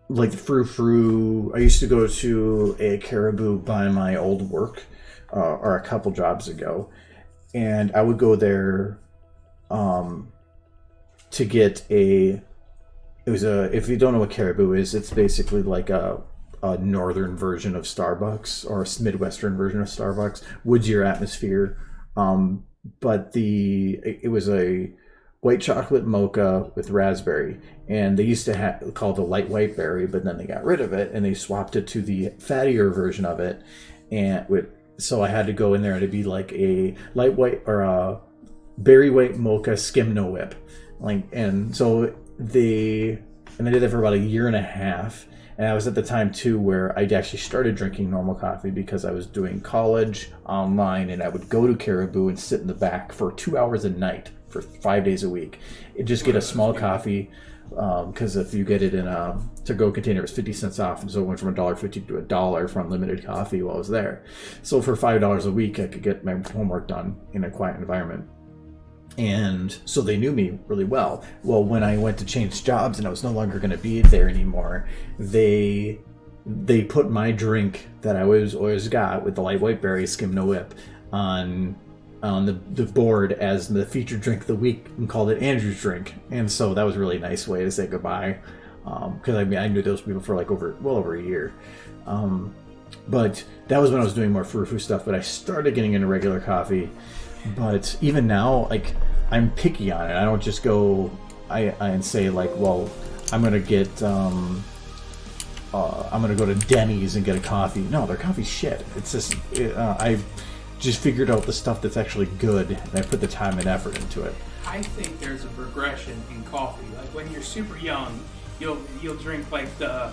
like the frou-frou. I used to go to a Caribou by my old work, or a couple jobs ago, and I would go there to get if you don't know what Caribou is, it's basically like a northern version of Starbucks, or a Midwestern version of Starbucks. Woodzier atmosphere, but it was a white chocolate mocha with raspberry, and they used to have called a light white berry, but then they got rid of it and they swapped it to the fattier version of it, so I had to go in there and it'd be like a light white or a berry white mocha skim no whip, and I did that for about a year and a half. And I was at the time too where I'd actually started drinking normal coffee because I was doing college online, and I would go to Caribou and sit in the back for 2 hours a night for 5 days a week and just get a small coffee, because if you get it in a to-go container, it was 50 cents off, and so it went from $1.50 to $1 for unlimited coffee while I was there. So for $5 a week, I could get my homework done in a quiet environment. And so they knew me really well. Well, when I went to change jobs and I was no longer going to be there anymore, they put my drink that I always got with the light white berry skim no whip on the board as the featured drink of the week and called it Andrew's drink. And so that was a really nice way to say goodbye. Because I knew those people for like over a year. But that was when I was doing more frou-frou stuff. But I started getting into regular coffee. But even now, like, I'm picky on it. I don't just go and say like, well, I'm gonna get I'm gonna go to Denny's and get a coffee. No, their coffee's shit. It's just I just figured out the stuff that's actually good, and I put the time and effort into it. I think there's a progression in coffee. Like when you're super young, you'll drink like the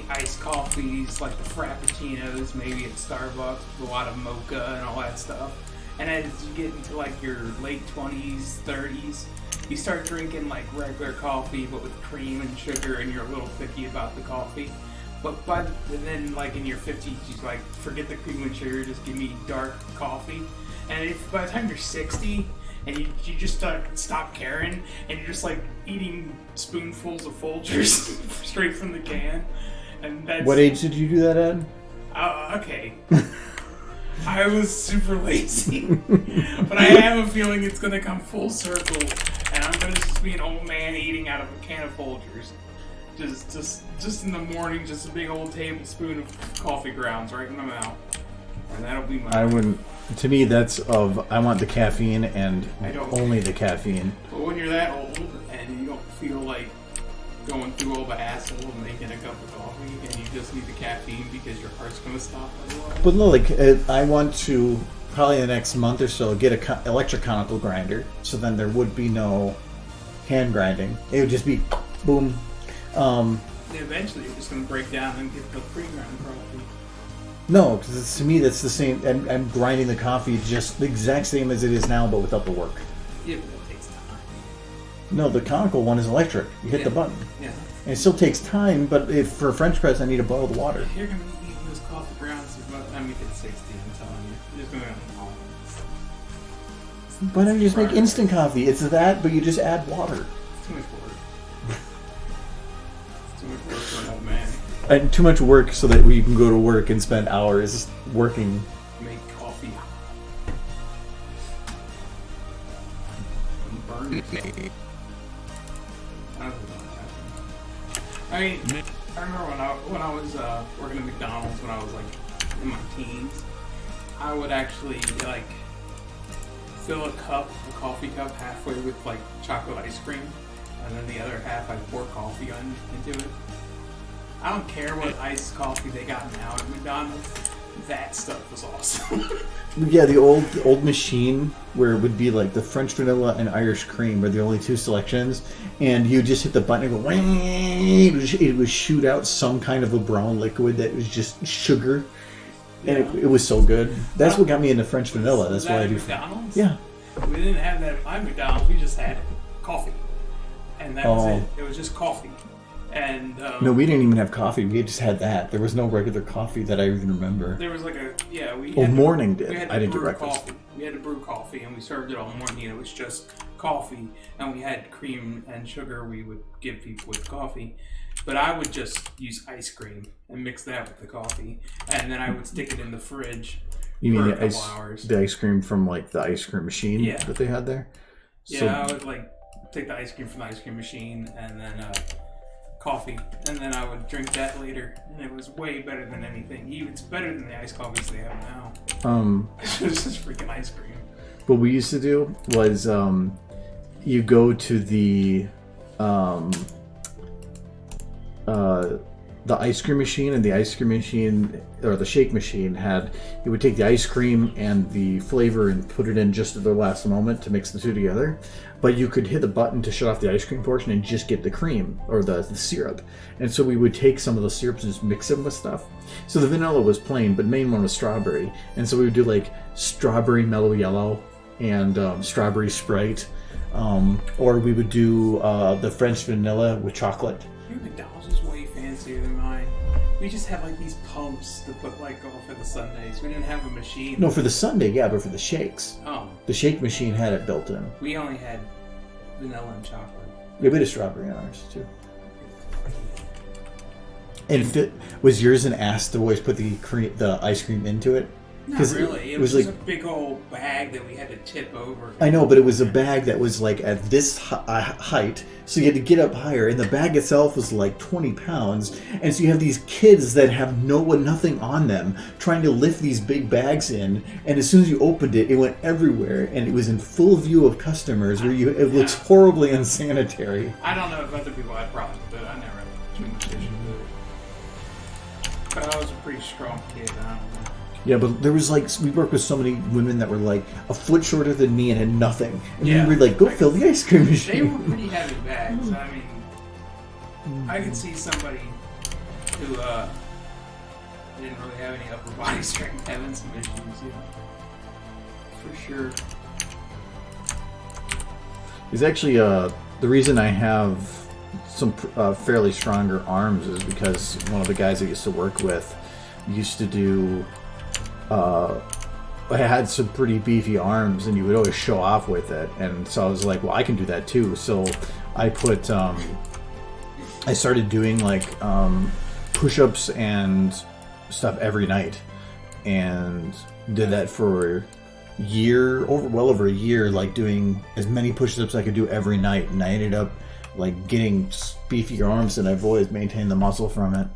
iced coffees, like the frappuccinos, maybe at Starbucks, with a lot of mocha and all that stuff. And as you get into like your late 20s, 30s, you start drinking like regular coffee, but with cream and sugar, and you're a little picky about the coffee. And then like in your 50s, you like forget the cream and sugar, just give me dark coffee. And if by the time you're 60 and you just stop caring, and you're just like eating spoonfuls of Folgers straight from the can, and that's What age did you do that at? Okay. I was super lazy, but I have a feeling it's gonna come full circle, and I'm gonna just be an old man eating out of a can of Folgers, just in the morning, just a big old tablespoon of coffee grounds right in my mouth, and that'll be my. I wouldn't. To me, that's I want the caffeine and only the caffeine. But when you're that old and you don't feel like going through all the hassle of making a cup of coffee, and you just need the caffeine because your heart's gonna stop otherwise. But no, like I want to probably the next month or so get a electric conical grinder, so then there would be no hand grinding. It would just be boom. Eventually, you're just gonna break down and get the pre-ground coffee. No, because to me that's the same. I'm grinding the coffee just the exact same as it is now, but without the work. Yeah, but it takes time. No, the conical one is electric. You hit the button. Yeah. And it still takes time, but for a French press, I need to boil the water. You're gonna be eating those coffee grounds as much. I mean, it's 60. I'm telling you, you're just gonna. Why don't you just make instant coffee? It's that, but you just add water. It's too much work. It's too much work for an old man. And too much work so that we can go to work and spend hours working. Make coffee. And burn yourself. I mean, I remember when I was working at McDonald's when I was like in my teens, I would actually like fill a coffee cup halfway with like chocolate ice cream, and then the other half I'd pour coffee into it. I don't care what iced coffee they got now at McDonald's. That stuff was awesome. Yeah, the old machine where it would be like the French vanilla and Irish cream were the only two selections, and you just hit the button and go, it would shoot out some kind of a brown liquid that was just sugar, and it was so good. That's what got me into French vanilla. That's why I do McDonald's. Yeah, we didn't have that at my McDonald's. We just had coffee, and that was it. It was just coffee. And no, we didn't even have coffee. We just had that. There was no regular coffee that I even remember. There was like morning did. I didn't do breakfast. Coffee. We had to brew coffee, and we served it all morning. And it was just coffee, and we had cream and sugar. We would give people with coffee, but I would just use ice cream and mix that with the coffee, and then I would stick it in the fridge. You mean for a couple hours. The ice cream from like the ice cream machine that they had there? Yeah, I would like take the ice cream from the ice cream machine, and then coffee, and then I would drink that later, and it was way better than anything. It's better than the iced coffees they have now. It was just freaking ice cream. What we used to do was you go to the ice cream machine, and the ice cream machine or the shake machine you would take the ice cream and the flavor and put it in just at the last moment to mix the two together. But you could hit the button to shut off the ice cream portion and just get the cream or the syrup. And so we would take some of those syrups and just mix them with stuff. So the vanilla was plain, but main one was strawberry. And so we would do like strawberry mellow yellow and strawberry Sprite. Or we would do the French vanilla with chocolate. Your McDonald's is way fancier than mine. We just had like these pumps to put like all for the sundaes. We didn't have a machine. No, for the sundae, yeah, but for the shakes. Oh. The shake machine had it built in. We only had vanilla and chocolate. Yeah, we had a strawberry on ours too. And was yours an ass to always put the ice cream into it? Not really. It was like a big old bag that we had to tip over. I know, but it was a bag that was like at this height, so you had to get up higher, and the bag itself was like 20 pounds, and so you have these kids that have nothing on them trying to lift these big bags in, and as soon as you opened it, it went everywhere, and it was in full view of customers where it looks horribly unsanitary. I don't know if other people had problems with it. I never had too much issues with it. But I was a pretty strong kid. I don't know. Yeah, but there was like, we worked with so many women that were like a foot shorter than me and had nothing. And we were like, go fill the ice cream machine. They were pretty heavy bags. I mean, I could see somebody who didn't really have any upper body strength having some issues, you know. For sure. It's actually, the reason I have some fairly stronger arms is because one of the guys I used to work with used to do... I had some pretty beefy arms, and he would always show off with it, and so I was like, well, I can do that too. So I put I started doing like push-ups and stuff every night, and did that for well over a year, like doing as many push-ups as I could do every night, and I ended up like getting beefier arms, and I've always maintained the muscle from it.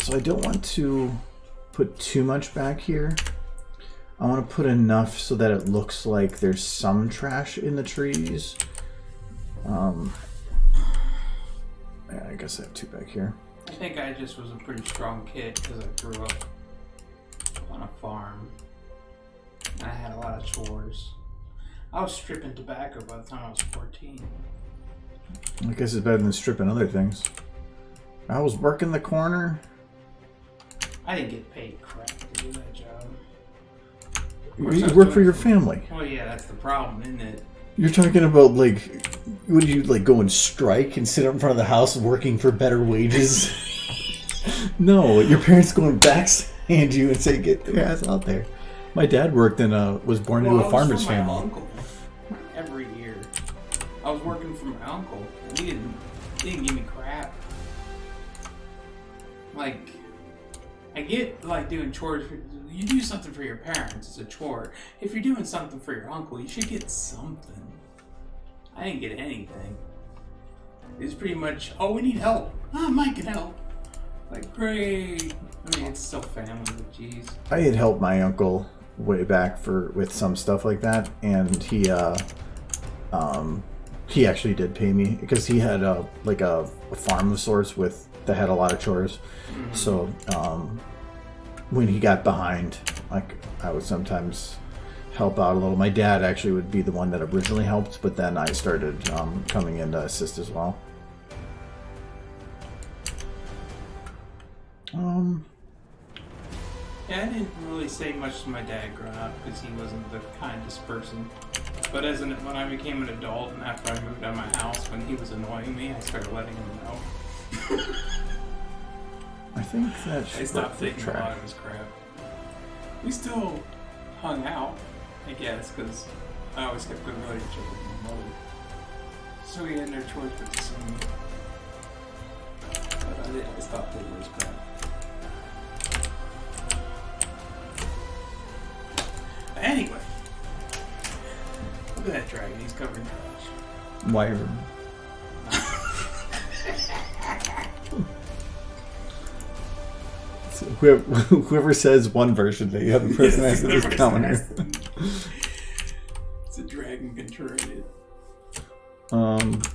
So I don't want to put too much back here. I want to put enough so that it looks like there's some trash in the trees. Yeah, I guess I have two back here. I think I just was a pretty strong kid because I grew up on a farm. And I had a lot of chores. I was stripping tobacco by the time I was 14. I guess it's better than stripping other things. I was working the corner. I didn't get paid crap to do that job. You work for your family. Well, yeah, that's the problem, isn't it? You're talking about, like, would you, like, go and strike and sit up in front of the house working for better wages? No, your parents go and backhand you and say, get your ass out there. My dad worked in was born into a farmer's family. My uncle every year. I was working for my uncle, and he didn't give me crap. Like, I get, like, doing chores. You do something for your parents, it's a chore. If you're doing something for your uncle, you should get something. I didn't get anything. It was pretty much, oh, we need help. Ah, Mike can help. Like, great. I mean, it's still family, but jeez. I had helped my uncle way back with some stuff like that, and he actually did pay me because he had a farm of sorts that had a lot of chores. Mm-hmm. So when he got behind, like, I would sometimes help out a little. My dad actually would be the one that originally helped, but then I started coming in to assist as well. Yeah, I didn't really say much to my dad growing up because he wasn't the kindest person. But when I became an adult and after I moved out of my house, when he was annoying me, I started letting him know. I think that I stopped thinking a lot of his crap. We still hung out, I guess, because I always kept good relationship with my mother. So we had no choice but to see me. But I stopped taking his crap. But anyway, look at that dragon. He's covered in trash. Wyvern. Whoever says one version, the other person has to just counter. It's a dragon contrarian.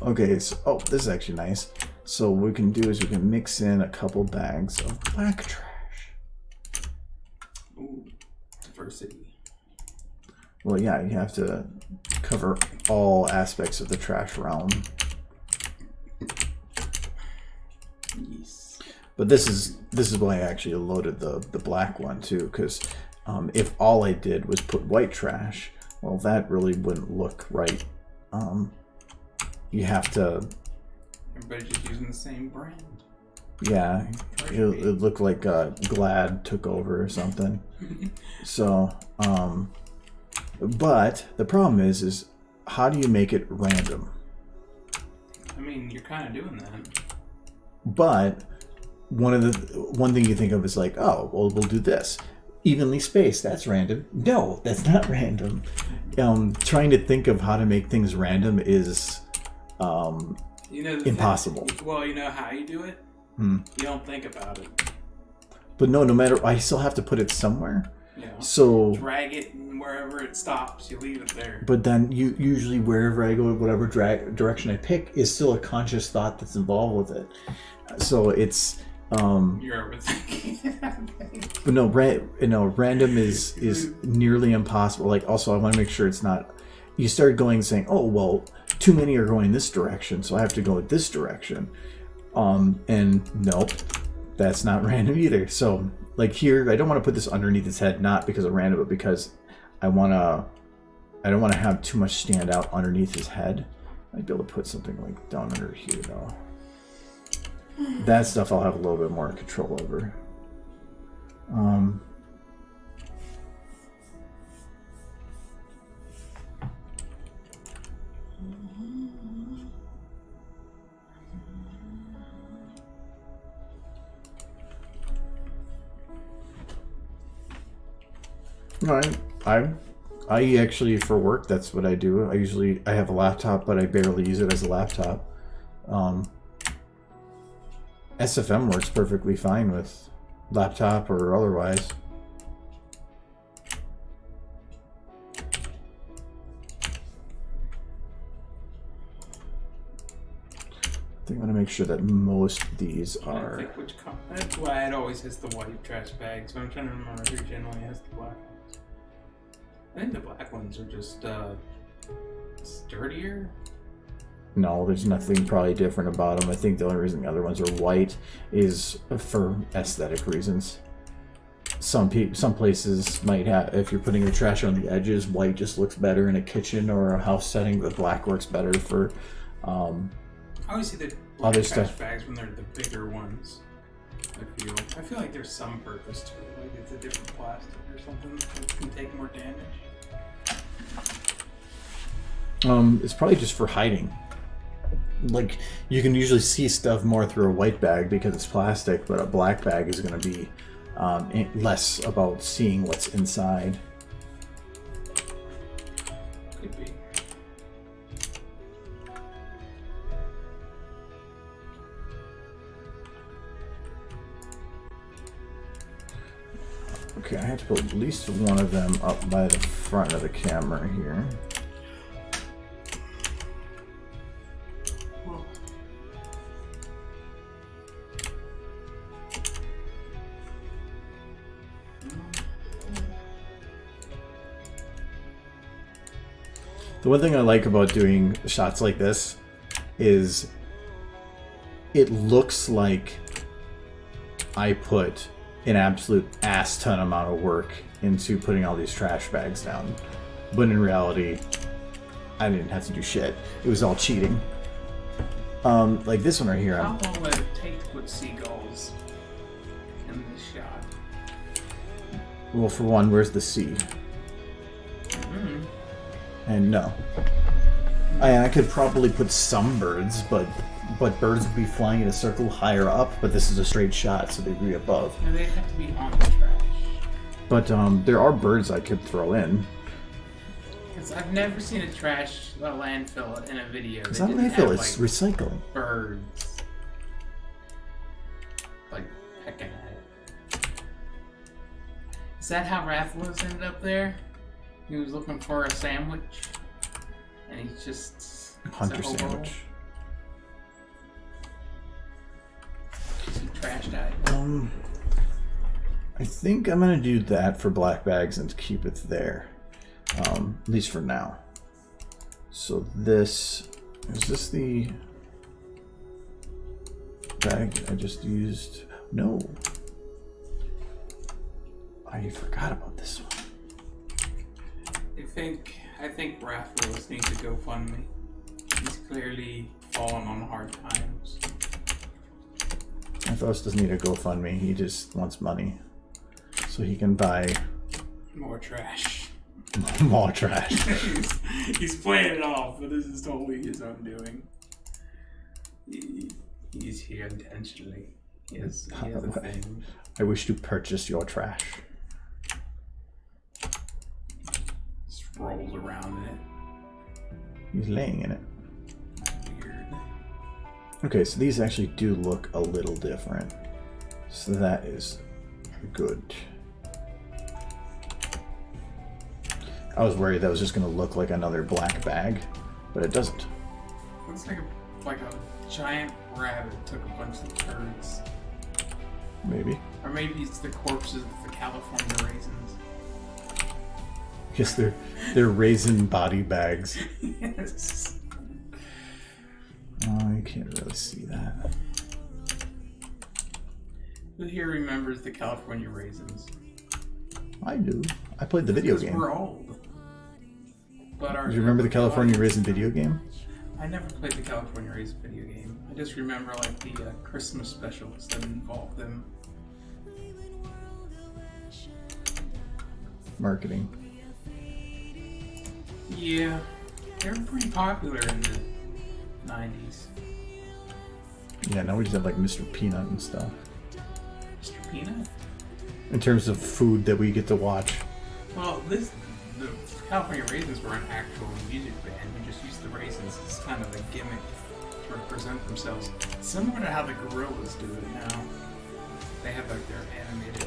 Okay, so this is actually nice. So what we can do is we can mix in a couple bags of black trash. Ooh, diversity. Well, yeah, you have to cover all aspects of the trash realm. Yes. But this is why I actually loaded the black one too, because if all I did was put white trash, Well, that really wouldn't look right. You have to... Everybody's just using the same brand. Yeah, it looked like Glad took over or something. So, but the problem is how do you make it random? I mean, you're kind of doing that. But one thing you think of is like, oh, well, we'll do this. Evenly spaced, that's random. No, that's not random. Trying to think of how to make things random is impossible. Well, you know how you do it? You don't think about it. But no matter, I still have to put it somewhere. Yeah. So drag it, and wherever it stops, you leave it there. But then you usually wherever I go, whatever direction I pick is still a conscious thought that's involved with it. So it's you're overthinking. But no, random is nearly impossible. Like, also, I want to make sure it's not. You start going saying, oh well, too many are going this direction, so I have to go this direction. And nope, that's not random either. So like here, I don't want to put this underneath his head, not because of random, but because I don't want to have too much stand out underneath his head. I'd be able to put something like down under here though. That stuff I'll have a little bit more control over. I actually, for work, that's what I do. I have a laptop, but I barely use it as a laptop. SFM works perfectly fine with laptop or otherwise. I think I'm going to make sure that most of these are... That's why it always has the white trash bag, so I'm trying to remember who generally has the black ones. I think the black ones are just sturdier. No, there's nothing probably different about them. I think the only reason the other ones are white is for aesthetic reasons. Some places might have, if you're putting your trash on the edges, white just looks better in a kitchen or a house setting, but black works better for I always see the black other trash stuff. bags when they're the bigger ones. I feel like there's some purpose to it, like it's a different plastic or something that can take more damage. It's probably just for hiding. Like, you can usually see stuff more through a white bag because it's plastic, but a black bag is going to be less about seeing what's inside. Could be. Okay, I have to put at least one of them up by the front of the camera here. The one thing I like about doing shots like this is it looks like I put an absolute ass ton amount of work into putting all these trash bags down. But in reality, I didn't have to do shit. It was all cheating. Like this one right here. How long would it take to put seagulls in this shot? Well, for one, where's the sea? And no. I could probably put some birds, but birds would be flying in a circle higher up, but this is a straight shot, so they'd be above. And they'd have to be on the trash. But there are birds I could throw in. Because I've never seen a landfill in a video. It's not landfill, it's recycling. Birds. Like, pecking at it. Is that how Rathalos ended up there? He was looking for a sandwich, and he's just hunter sandwich. He trashed out. I think I'm gonna do that for black bags and keep it there, at least for now. So is this the bag I just used? No, I forgot about this one. I think I think Rathwillis needs a GoFundMe. He's clearly fallen on hard times. Athos doesn't need a GoFundMe. He just wants money, so he can buy more trash. more trash. he's playing it off, but this is totally his own doing. He's here intentionally. He has a thing. I wish to purchase your trash. Just rolls around in it. He's laying in it. Weird. Okay, so these actually do look a little different. So that is good. I was worried that was just going to look like another black bag, but it doesn't. Looks like a giant rabbit took a bunch of turds. Maybe. Or maybe it's the corpses of the California raisins. Yes, they're raisin body bags. Yes. Oh, you can't really see that. Who here remembers the California raisins? I do. I played the video Because game. we're old. But Do you remember the California Raisin video game? I never played the California Raisin video game. I just remember like the Christmas specials that involved them. Marketing. Yeah, they were pretty popular in the 90s. Yeah, now we just have like Mr. Peanut and stuff. Mr. Peanut? In terms of food that we get to watch. Well, the California Raisins were an actual music band who just used the raisins as kind of a gimmick to represent themselves. Similar to how the Gorillas do it now. They have like their animated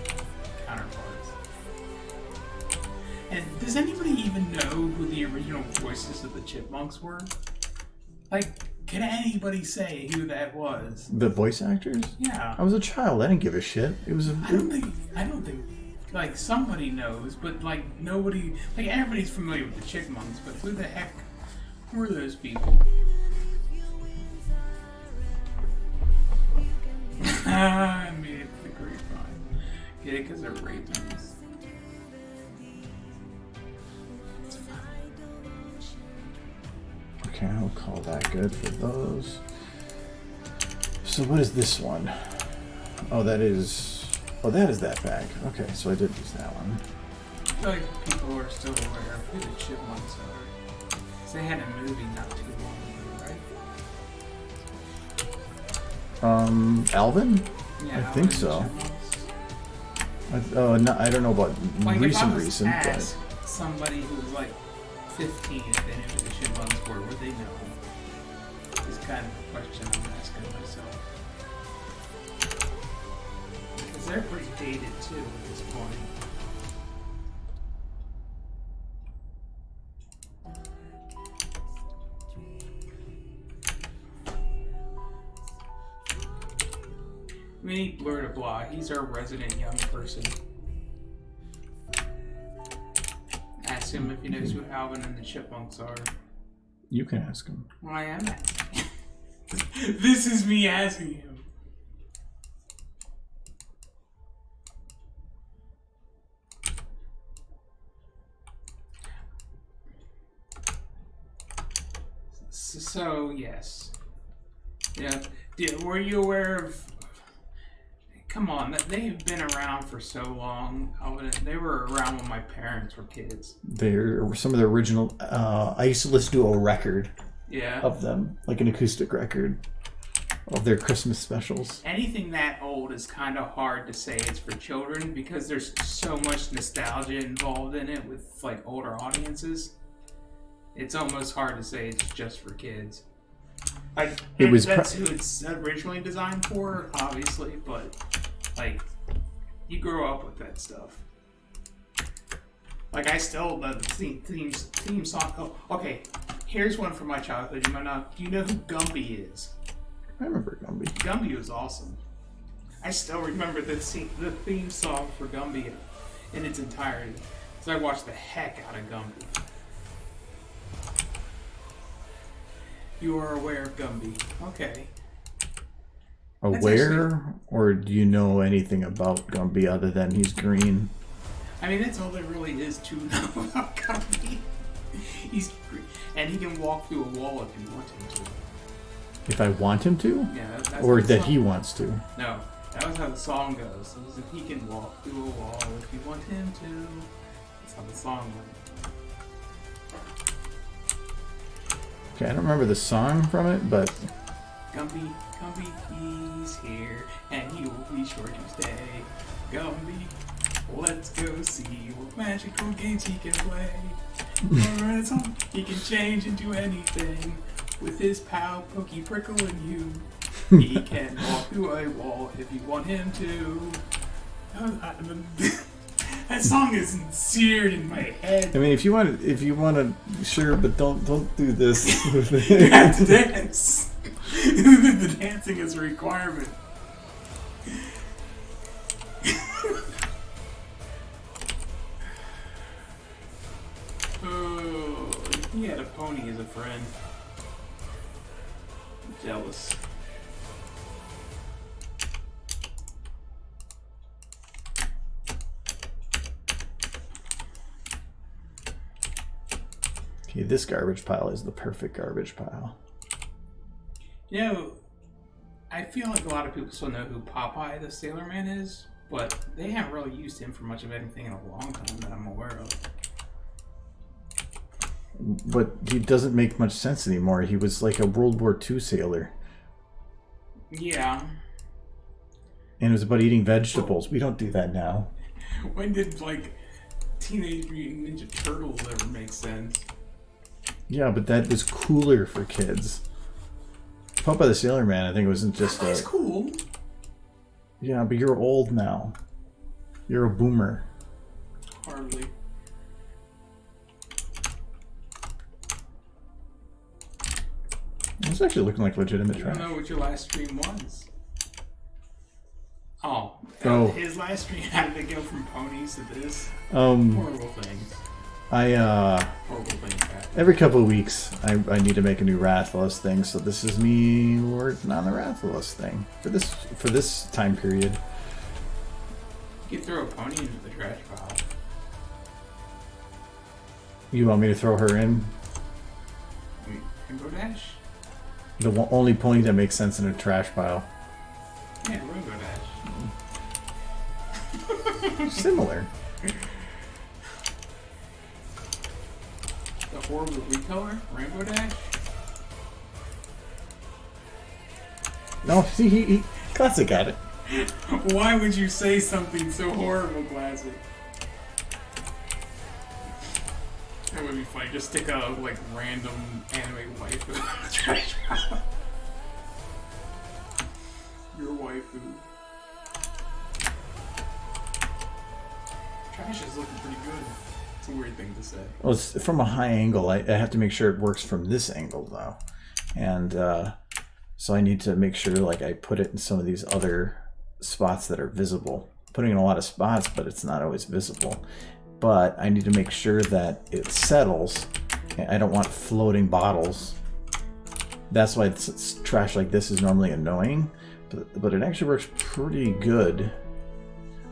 counterparts. And does anybody even know who the original voices of the Chipmunks were? Like, can anybody say who that was? The voice actors? Yeah. I was a child. I didn't give a shit. It was a. I don't think, like, somebody knows, but, like, nobody, like, everybody's familiar with the Chipmunks, but who the heck were those people? I made it to the grapevine. Get it? Because they're raisins. Okay, I'll call that good for those. So what is this one? Oh, that is that bag. Okay, so I did use that one. I feel like people are still aware of who the Chipmunks are. 'Cause they had a movie not too long ago, right? Alvin? Yeah, I think so. I don't know about Like, recent, if I was but asked somebody who was like 15 if they knew who the Chipmunks were, would they know? Is kind of the question I'm asking myself. Because they're pretty dated too at this point. We need Blur to Blah. He's our resident young person. Ask him if he knows who Alvin and the Chipmunks are. you can ask him. Well, I am asking. This is me asking him. So yes. Yeah. Were you aware of? Come on, they've been around for so long. They were around when my parents were kids. They're some of the original. I used to listen to a record Yeah. of them, like an acoustic record of their Christmas specials. Anything that old is kind of hard to say it's for children because there's so much nostalgia involved in it with like older audiences. It's almost hard to say it's just for kids. That's who it's originally designed for, obviously, but like you grow up with that stuff. Like I still the theme song. Oh, okay. Here's one from my childhood. You might not. Do you know who Gumby is? I remember Gumby. Gumby was awesome. I still remember the theme song for Gumby in its entirety. So I watched the heck out of Gumby. You are aware of Gumby. Okay. Aware, or do you know anything about Gumby other than he's green? I mean, that's all there really is to know about Gumby. And he can walk through a wall if you want him to. If I want him to? Yeah, that's or that he wants to? No, that was how the song goes. It was if he can walk through a wall if you want him to. That's how the song went. Okay, I don't remember the song from it, but... Gumby, he's here, and he will be sure to stay. Gumby, let's go see what magical games he can play. Alright, so he can change into anything with his pow, pokey, prickle, and you. He can walk through a wall if you want him to. That song is seared in my head. I mean, if you want to, sure, but don't do this. You have to dance. The dancing is a requirement. Oh, he had a pony as a friend. I'm jealous. Okay, this garbage pile is the perfect garbage pile. You know, I feel like a lot of people still know who Popeye the Sailor Man is, but they haven't really used him for much of anything in a long time that I'm aware of. But he doesn't make much sense anymore. He was like a World War II sailor. Yeah. And it was about eating vegetables. We don't do that now. When did, like, Teenage Mutant Ninja Turtles ever make sense? Yeah, but that was cooler for kids. Popeye the Sailor Man, I think it wasn't just That's cool. Yeah, but you're old now. You're a boomer. Hardly. It's actually looking like legitimate I trash. don't know what your last stream was. Oh. His last stream, how did it go from ponies to this? Horrible things. Horrible things, Pat. Every couple of weeks, I need to make a new Rathalos thing, so this is me working on the Rathalos thing for this time period. You could throw a pony into the trash pile. You want me to throw her in? Rainbow Dash? The only pony that makes sense in a trash pile. Yeah, Rainbow Dash. Similar. The horrible recolor? Rainbow Dash? No, see, he Classic got it. Why would you say something so horrible, Classic? That would be funny. Just stick a, like, random anime waifu in the trash pile. Your waifu. Trash is looking pretty good. It's a weird thing to say. Well, it's from a high angle. I have to make sure it works from this angle, though. And so I need to make sure, like, I put it in some of these other spots that are visible. Putting in a lot of spots, but it's not always visible. But I need to make sure that it settles. I don't want floating bottles. That's why it's trash like this is normally annoying. But it actually works pretty good.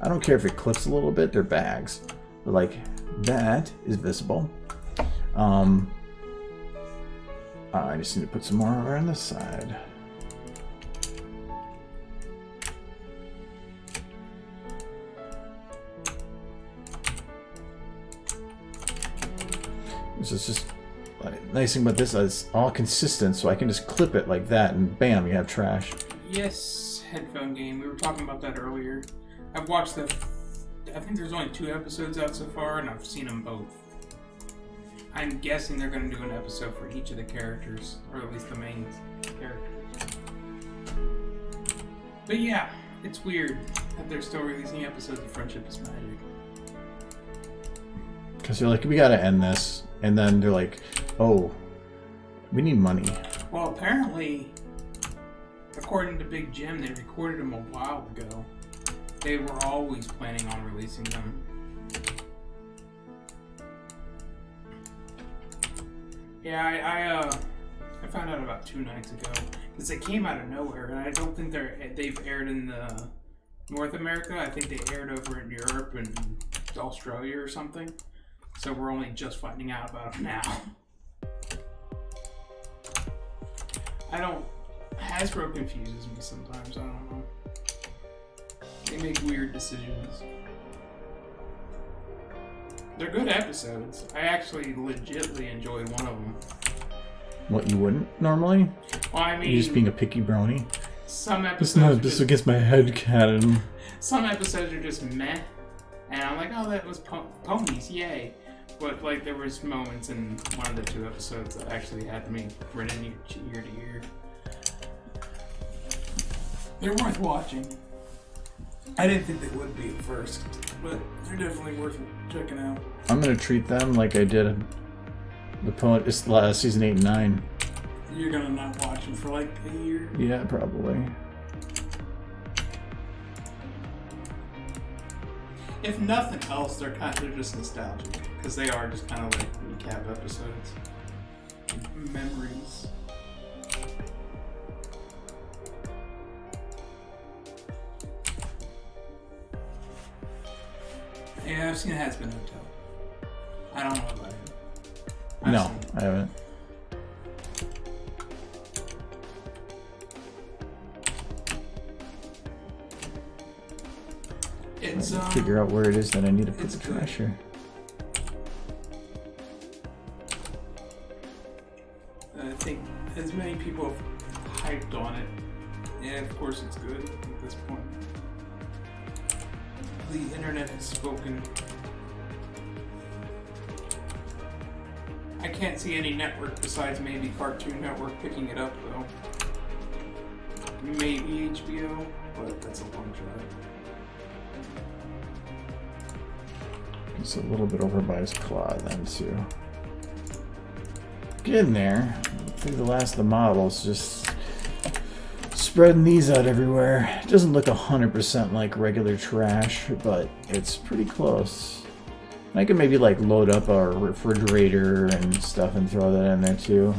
I don't care if it clips a little bit, they're bags. But like, that is visible. I just need to put some more over on this side. This is just nice thing about this is all consistent, so I can just clip it like that, and bam, you have trash. Yes, headphone game. We were talking about that earlier. I've watched the. I think there's only 2 episodes out so far, and I've seen them both. I'm guessing they're going to do an episode for each of the characters, or at least the main characters. But yeah, it's weird that they're still releasing episodes of Friendship is Magic. Because they're like, we gotta end this. And then they're like, oh, we need money. Well, apparently, according to Big Jim, they recorded them a while ago. They were always planning on releasing them. Yeah, I found out about 2 nights ago. Because they came out of nowhere, and I don't think they've aired in the North America. I think they aired over in Europe and Australia or something. So we're only just finding out about them now. Hasbro confuses me sometimes, I don't know. They make weird decisions. They're good episodes. I actually legitimately enjoyed one of them. What, you wouldn't normally? Well, I mean... You're just being a picky brony? Some episodes... This against my head canon. Some episodes are just meh. And I'm like, oh, that was ponies, yay. But, like, there was moments in one of the 2 episodes that actually had me grinning ear to ear. They're worth watching. I didn't think they would be at first, but they're definitely worth checking out. I'm gonna treat them like I did the season 8 and 9. You're gonna not watch them for like a year? Yeah, probably. If nothing else, they're just nostalgic, because they are just kind of like recap episodes. Memories. Yeah, I've seen Has Been Hotel. I don't know about it. No, I haven't. It's figure out where it is that I need to put the good. trash here. I think as many people have hyped on it. Yeah, of course it's good at this point. The internet has spoken. I can't see any network besides maybe Cartoon Network picking it up though. Maybe HBO, but that's a long shot. It's a little bit over by his claw then too. Getting there. I think the last of the models, just spreading these out everywhere. It doesn't look 100% like regular trash, but it's pretty close. I could maybe like load up our refrigerator and stuff and throw that in there too.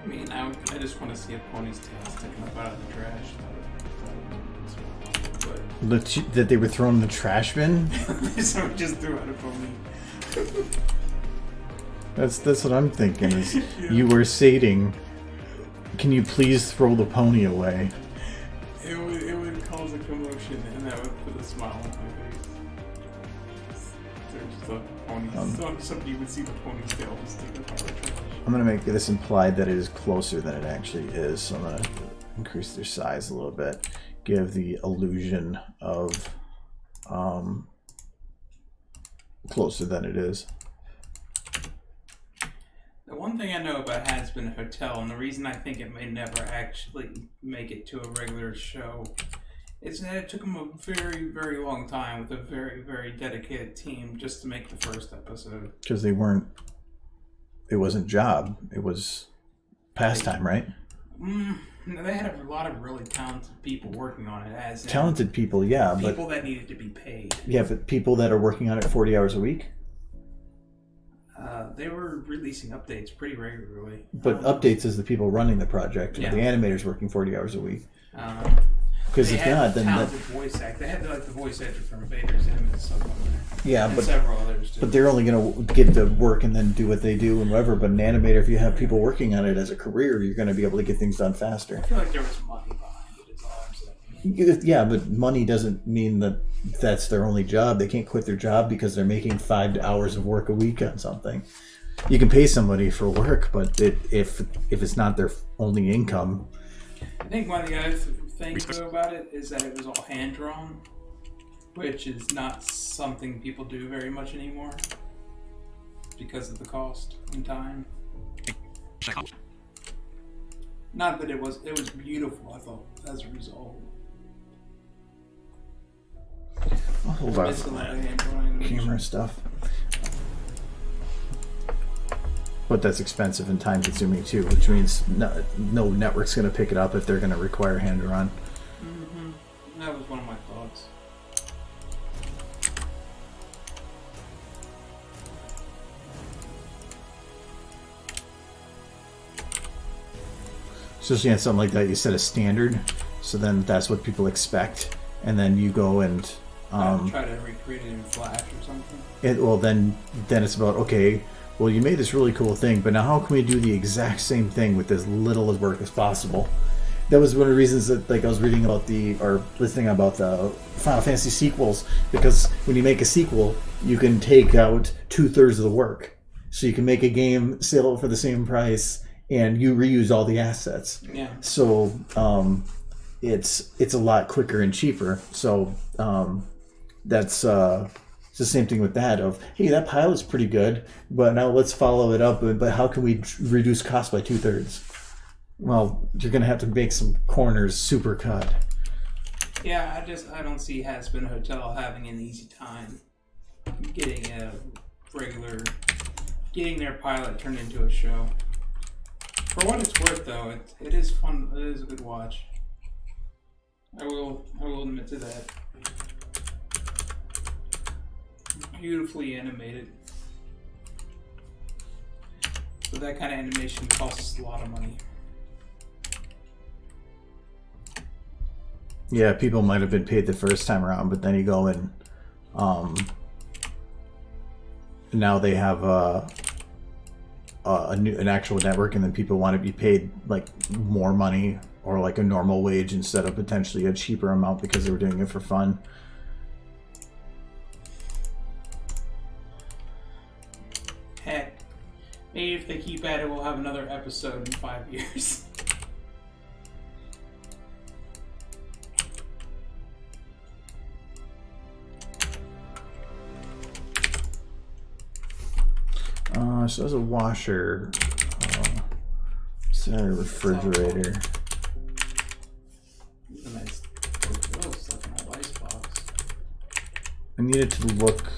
I mean, I just want to see a pony's tail sticking up out of the trash. That they were thrown in the trash bin? Someone just threw out a pony. That's what I'm thinking is you were sating. Can you please throw the pony away? It would cause a commotion and that would put a smile on my face. There's just a pony. Somebody would see the pony's tail just sticking up out of the trash. I'm gonna make this implied that it is closer than it actually is, so I'm gonna increase their size a little bit, give the illusion of closer than it is. The one thing I know about Has Been Hotel, and the reason I think it may never actually make it to a regular show, is that it took them a very, very long time with a very, very dedicated team just to make the first episode. Because it wasn't job, it was pastime, right? They had a lot of really talented people working on it. Talented people, yeah, but people that needed to be paid. Yeah, but people that are working on it 40 hours a week? They were releasing updates pretty regularly. But updates is the people running the project. Yeah. The animators working 40 hours a week. Because if not, then talented voice act. They had the voice actor from Vader Zim and stuff on there. Yeah, and several others too. But they're only going to get to work and then do what they do and whatever. But an animator, if you have people working on it as a career, you're going to be able to get things done faster. I feel like there was money behind it. Is all I'm saying. Yeah, but money doesn't mean that that's their only job. They can't quit their job because they're making 5 hours of work a week on something. You can pay somebody for work, but if it's not their only income. I think one of the other things though about it is that it was all hand drawn, which is not something people do very much anymore because of the cost and time. Not that it was beautiful, I thought, as a result. I'll hold off on that camera stuff. But that's expensive and time consuming too, which means no network's going to pick it up if they're going to require hand drawn. Mm-hmm. That was one of my thoughts. especially on something like that, you set a standard, so then that's what people expect, and then you go and try to recreate it in Flash or something. Then it's about, okay, well, you made this really cool thing, but now how can we do the exact same thing with as little as work as possible? That was one of the reasons that, like, I was reading about listening about the Final Fantasy sequels, because when you make a sequel, you can take out 2/3 of the work. So you can make a game, sell it for the same price, and you reuse all the assets. Yeah. So it's a lot quicker and cheaper. So that's it's the same thing with that. Of, hey, that pilot's pretty good, but now let's follow it up. But how can we reduce cost by 2/3? Well, you're gonna have to make some corners super cut. Yeah, I don't see Has-Been Hotel having an easy time getting their pilot turned into a show. For what it's worth, though, it is fun. It is a good watch. I will admit to that. Beautifully animated. But that kind of animation costs a lot of money. Yeah, people might have been paid the first time around, but then you go and now they have an actual network, and then people want to be paid like more money or like a normal wage instead of potentially a cheaper amount because they were doing it for fun. Heck, maybe if they keep at it, we'll have another episode in 5 years. So there's a washer, a refrigerator. A nice, it's like an old ice box. I need it to look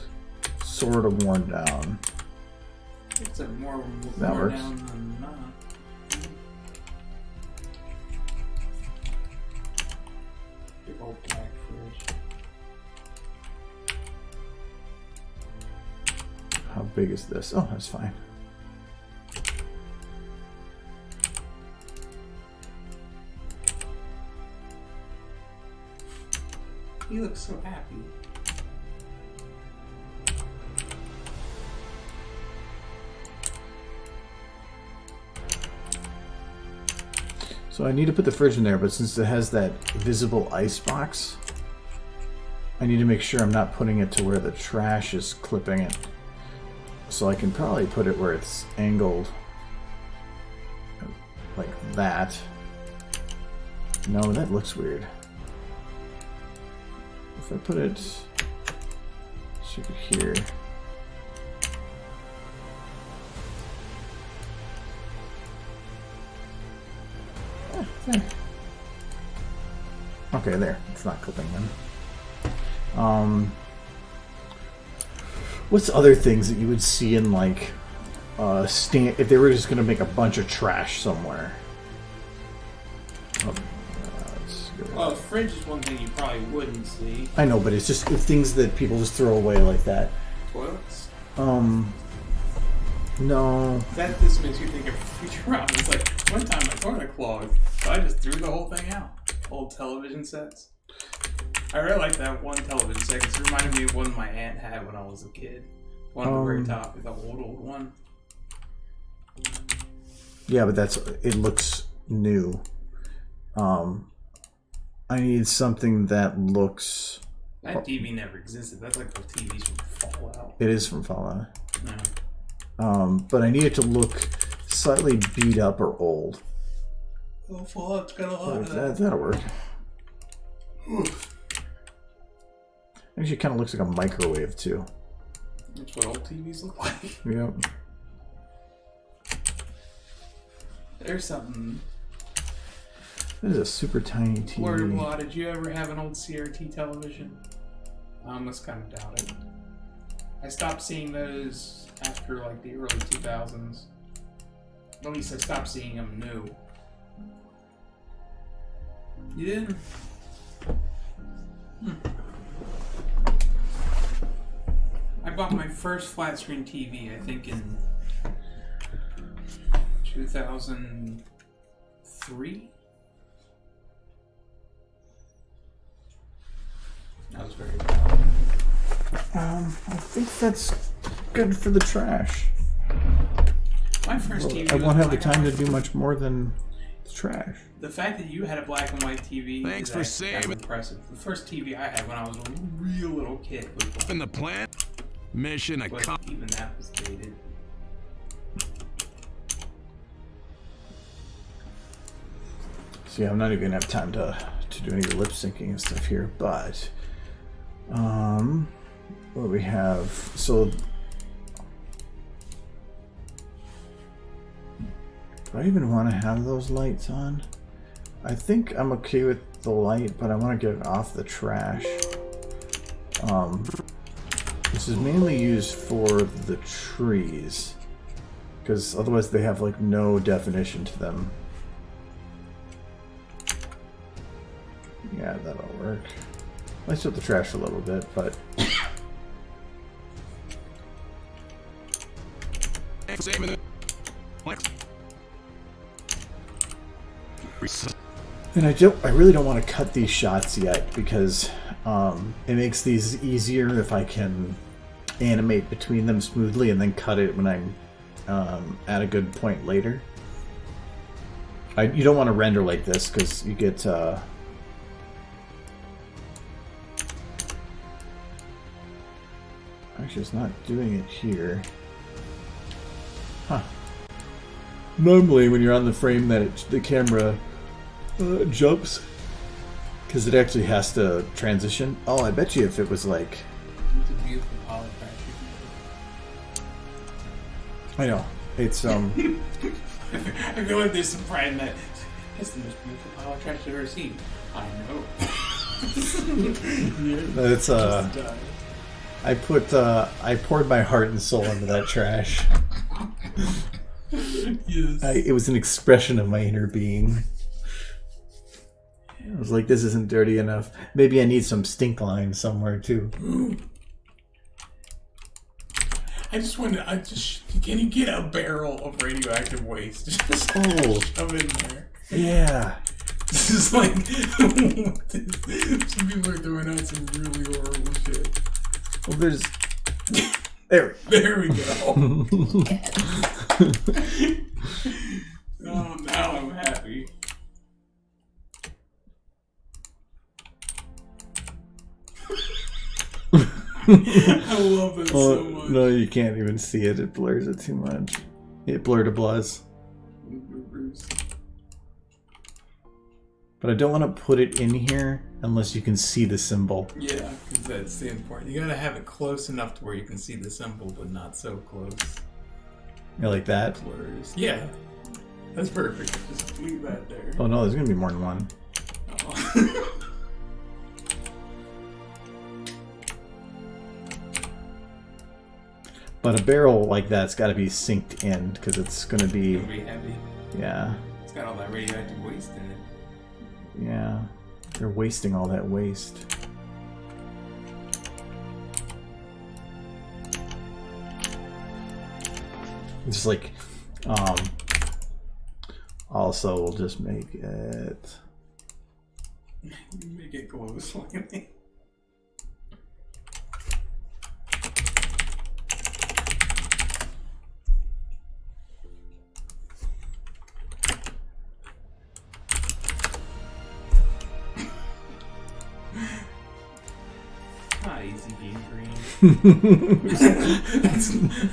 sort of worn down. It's a more That worn works. down than not. Big old black fridge. How big is this? Oh, that's fine. He looks so happy. So I need to put the fridge in there, but since it has that visible ice box, I need to make sure I'm not putting it to where the trash is clipping it. So I can probably put it where it's angled like that. No, that looks weird. If I put it here. There. Okay, there. It's not clipping then. What's other things that you would see in like if they were just gonna make a bunch of trash somewhere? Well, a fridge is one thing you probably wouldn't see. I know, but it's just things that people just throw away like that. Toilets? No. That just makes you think of Futurama. It's like, one time my toilet clogged, so I just threw the whole thing out. Old television sets. I really like that one television set because it reminded me of one my aunt had when I was a kid. One at the very top, the old one. Yeah, but it looks new. I need something that looks... That TV never existed. That's like the TVs from Fallout. It is from Fallout. No. But I need it to look slightly beat up or old. Oh, Fallout's got a lot of that. That'll work. Actually, it kind of looks like a microwave, too. That's what old TVs look like. Yep. There's something. This is a super tiny TV. Word of law, did you ever have an old CRT television? I almost kind of doubt it. I stopped seeing those after like the early 2000s. At least I stopped seeing them new. You didn't? I bought my first flat screen TV, I think in 2003 3. That was very loud. I think that's good for the trash. My first TV. I won't have the time to do much more than trash. The fact that you had a black and white TV Thanks for kind saving. of impressive. The first TV I had when I was a real little kid was black. In the plan, mission But accomplished. even that was dated. See, I'm not even gonna have time to do any lip syncing and stuff here, but what do we have? So do I even want to have those lights on? I think I'm okay with the light, but I want to get it off the trash. This is mainly used for the trees, because otherwise they have like no definition to them. Yeah, that'll work. Let's put the trash a little bit, but Saving it. and I really don't want to cut these shots yet, because it makes these easier if I can animate between them smoothly and then cut it when I'm at a good point later. You don't want to render like this because you get actually it's not doing it here. Huh. Normally when you're on the frame that the camera jumps, because it actually has to transition. Oh, I bet you if it was like... It's a beautiful poly crash. I know. It's I feel like there's some pride in that. That's the most beautiful poly trash I've ever seen. I know. it's I poured my heart and soul into that trash. Yes. It was an expression of my inner being. I was like, this isn't dirty enough. Maybe I need some stink lines somewhere too. Can you get a barrel of radioactive waste? Just shove in there. Yeah. This is like, some people are throwing out some really horrible shit. Well, there's... There we go. Oh, now I'm happy. I love it so much. No, you can't even see it. It blurs it too much. It blurred a bluzz. But I don't want to put it in here unless you can see the symbol. Yeah, because that's the important. You gotta have it close enough to where you can see the symbol, but not so close. You like that? Blurs. Yeah, that's perfect. Just leave that there. Oh no, there's gonna be more than one. Oh. But a barrel like that's got to be synced in because it's gonna be. It'll be heavy. Yeah. It's got all that radioactive waste in it. Yeah. They're wasting all that waste. Just like, also we'll just make it. Make it glow slightly. Not easy being green.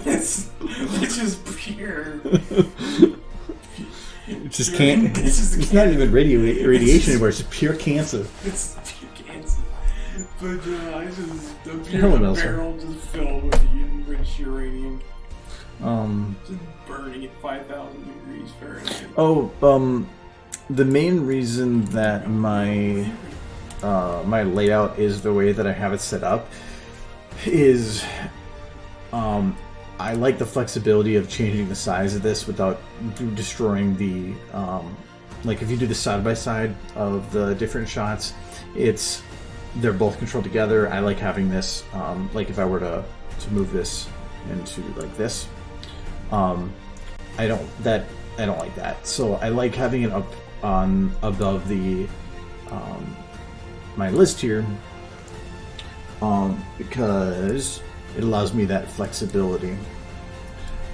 that's just pure. It just can't. It's not even radiation anymore. It's just pure cancer. It's pure cancer. But I just a Hello, Nelson. barrel just filled with enriched uranium, just burning at 5,000 degrees Fahrenheit. Oh, the main reason that my my layout is the way that I have it set up is I like the flexibility of changing the size of this without destroying the like if you do the side by side of the different shots, they're both controlled together. I like having this like if I were to move this into like this, I don't like that. So I like having it up on above the my list here, because it allows me that flexibility.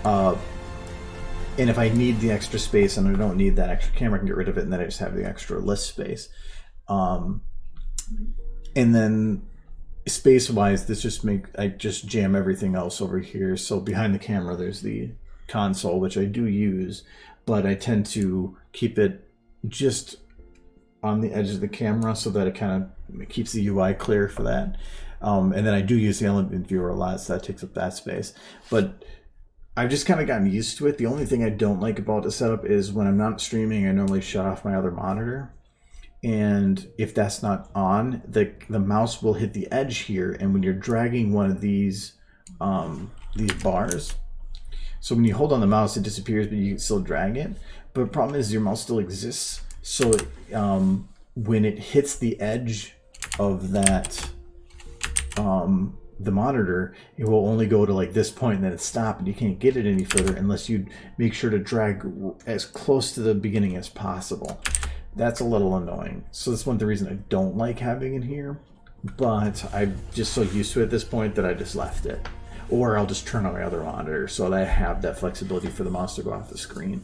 And if I need the extra space and I don't need that extra camera, I can get rid of it, and then I just have the extra list space. And then space-wise, I just jam everything else over here. So behind the camera, there's the console, which I do use, but I tend to keep it just on the edge of the camera so that it kind of keeps the UI clear for that. And then I do use the element viewer a lot, so that takes up that space. But I've just kind of gotten used to it. The only thing I don't like about the setup is when I'm not streaming, I normally shut off my other monitor. And if that's not on, the mouse will hit the edge here. And when you're dragging one of these bars, so when you hold on the mouse, it disappears, but you can still drag it. But the problem is your mouse still exists. So when it hits the edge of that, the monitor, it will only go to like this point and then it stops, and you can't get it any further unless you make sure to drag as close to the beginning as possible. That's a little annoying. So that's one of the reasons I don't like having it here, but I'm just so used to it at this point that I just left it. Or I'll just turn on my other monitor so that I have that flexibility for the mouse to go off the screen.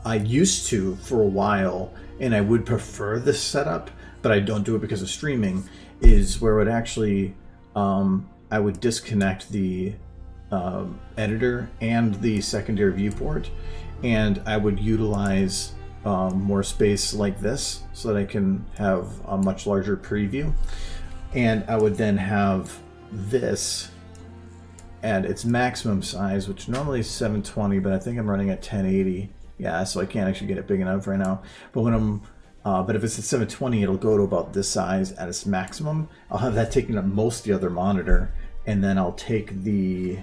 I used to for a while, and I would prefer this setup, but I don't do it because of streaming, is where it would actually, I would disconnect the editor and the secondary viewport, and I would utilize more space like this so that I can have a much larger preview. And I would then have this at its maximum size, which normally is 720, but I think I'm running at 1080. Yeah, so I can't actually get it big enough right now. But when I'm but if it's at 720, it'll go to about this size at its maximum. I'll have that taking up most of the other monitor, and then I'll take the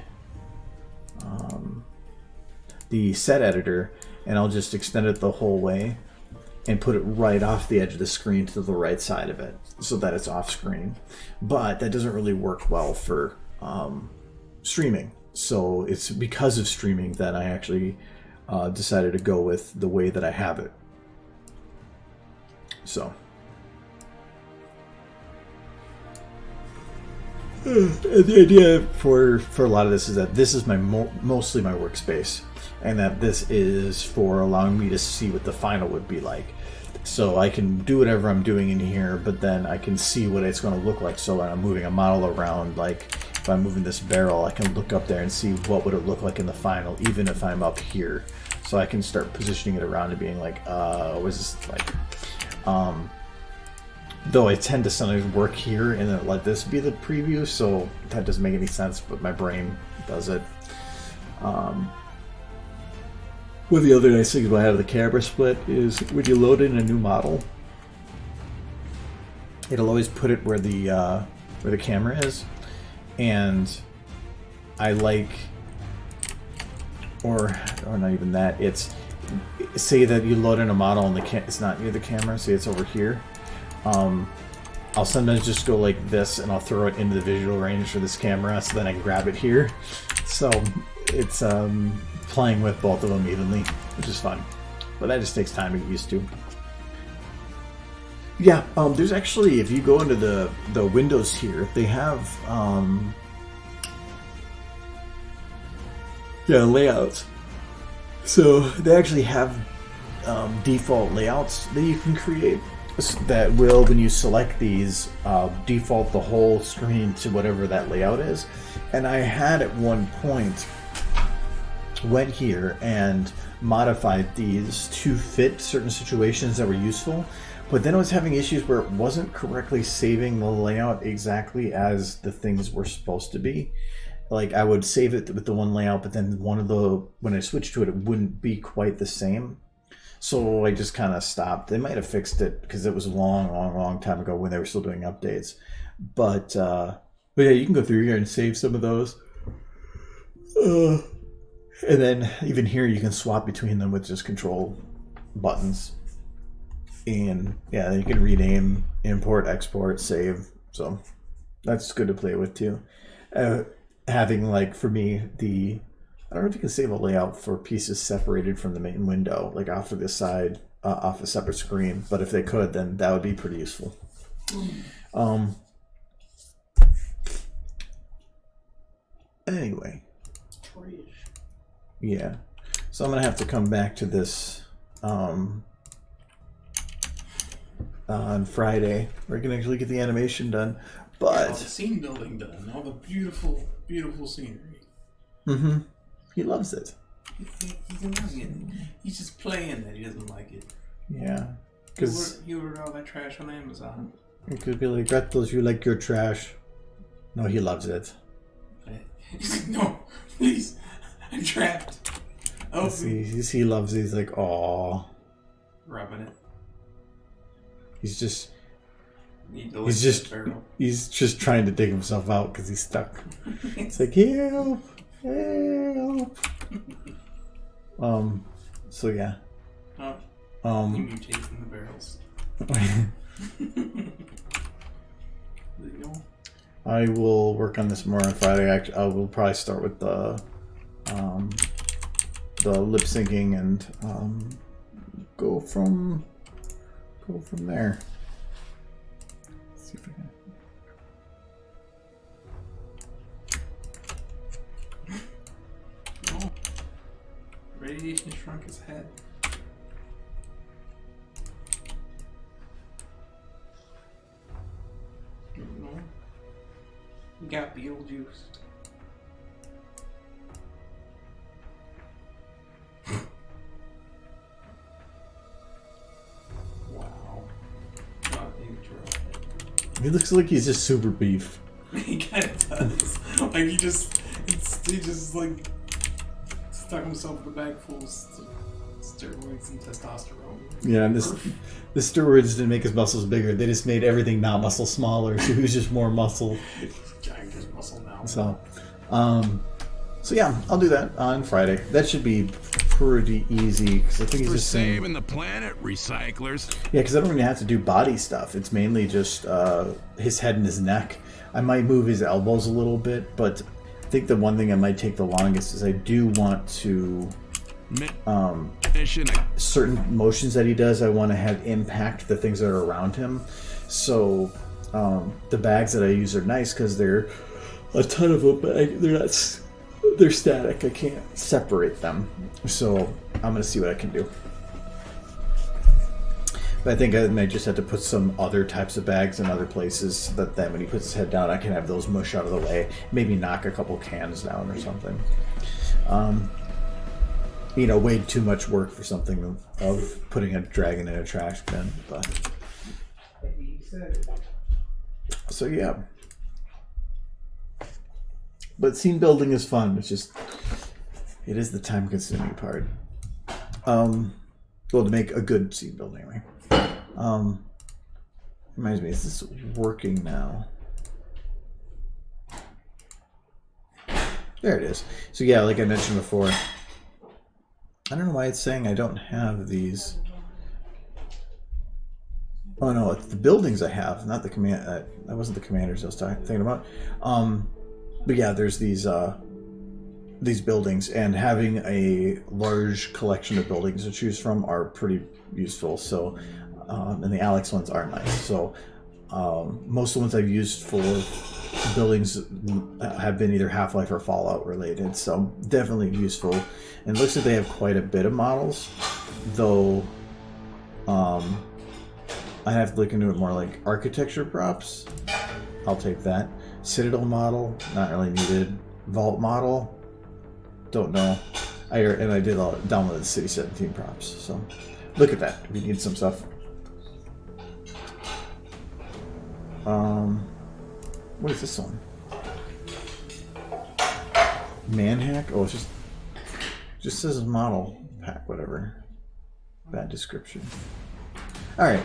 set editor and I'll just extend it the whole way and put it right off the edge of the screen to the right side of it so that it's off screen. But that doesn't really work well for streaming. So it's because of streaming that I actually decided to go with the way that I have it. So the idea for a lot of this is that this is my mostly my workspace, and that this is for allowing me to see what the final would be like. So I can do whatever I'm doing in here, but then I can see what it's going to look like. So when I'm moving a model around, like if I'm moving this barrel, I can look up there and see what would it look like in the final, even if I'm up here. So I can start positioning it around and being like, what is this like? Though I tend to sometimes work here and then let this be the preview, so that doesn't make any sense, but my brain does it. One of the other nice things about having the camera split is when you load in a new model, it'll always put it where the camera is, and I like, or not even that. It's say that you load in a model and it's not near the camera. Say it's over here. I'll sometimes just go like this and I'll throw it into the visual range for this camera, so then I can grab it here. So it's playing with both of them evenly, which is fun, but that just takes time to get used to. Yeah, there's actually, if you go into the windows here, they have layouts. So they actually have default layouts that you can create that will, when you select these, default the whole screen to whatever that layout is. And I had at one point went here and modified these to fit certain situations that were useful, but then I was having issues where it wasn't correctly saving the layout exactly as the things were supposed to be. Like I would save it with the one layout, but then when I switched to it, it wouldn't be quite the same. So I just kind of stopped. They might have fixed it because it was a long time ago when they were still doing updates. But yeah, you can go through here and save some of those. And then even here, you can swap between them with just control buttons. And yeah, you can rename, import, export, save. So that's good to play with too. Having, like, for me, the I don't know if you can save a layout for pieces separated from the main window, like off to the side, off a separate screen. But if they could, then that would be pretty useful. Anyway. Yeah. So I'm going to have to come back to this on Friday, where I can actually get the animation done. But all the scene building done, all the beautiful, beautiful scenery. Mm-hmm. He loves it. He loves it. He's just playing that he doesn't like it. Yeah. Because he ordered all that trash on Amazon. It could be like, Gretel, you like your trash. No, he loves it. He's like, no, please, I'm trapped. Oh, he loves it. He's like, aw. Rubbing it. He's just trying to dig himself out because he's stuck. It's like, help, help. So yeah. Oh. He mutates in the barrels. I will work on this more on Friday. I will probably start with the lip syncing and go from there. Let's see if I can. No. Radiation shrunk his head. No. He got Beetlejuice. Wow. He looks like he's just super beef. He kind of does. Like he just like stuck himself in a bag full of steroids and testosterone. Yeah, and the steroids didn't make his muscles bigger. They just made everything not muscle smaller. So he was just more muscle. Giant just muscle now. So yeah, I'll do that on Friday. That should be pretty easy because I think he's just saving the planet, recyclers. Yeah, because I don't really have to do body stuff. It's mainly just his head and his neck. I might move his elbows a little bit, but I think the one thing I might take the longest is I do want to certain motions that he does. I want to have impact the things that are around him. So the bags that I use are nice because they're a ton of them, but they're static. I can't separate them. So I'm gonna see what I can do. But I think I might just have to put some other types of bags in other places so that then when he puts his head down, I can have those mush out of the way. Maybe knock a couple cans down or something. Way too much work for something of putting a dragon in a trash bin. But so yeah. But scene building is fun. It is the time-consuming part. Well, to make a good scene building anyway. Reminds me, is this working now? There it is. So yeah, like I mentioned before, I don't know why it's saying I don't have these. Oh no, it's the buildings I have, not the command. That wasn't the commanders I was thinking about. But yeah, there's these buildings, and having a large collection of buildings to choose from are pretty useful. So, and the Alex ones are nice. So, most of the ones I've used for buildings have been either Half-Life or Fallout related. So definitely useful. And it looks like they have quite a bit of models, though. I have to look into it more, like architecture props. I'll take that. Citadel model, not really needed. Vault model, don't know. I did download the City 17 props, so look at that if you need some stuff. What is this one? Manhack? Oh, it just says model pack, whatever. Bad description. All right,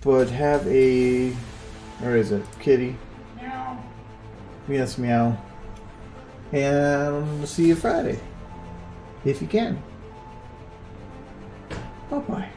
but have a, where is it? Kitty. Meow. Yes, meow. And we'll see you Friday, if you can. Bye-bye.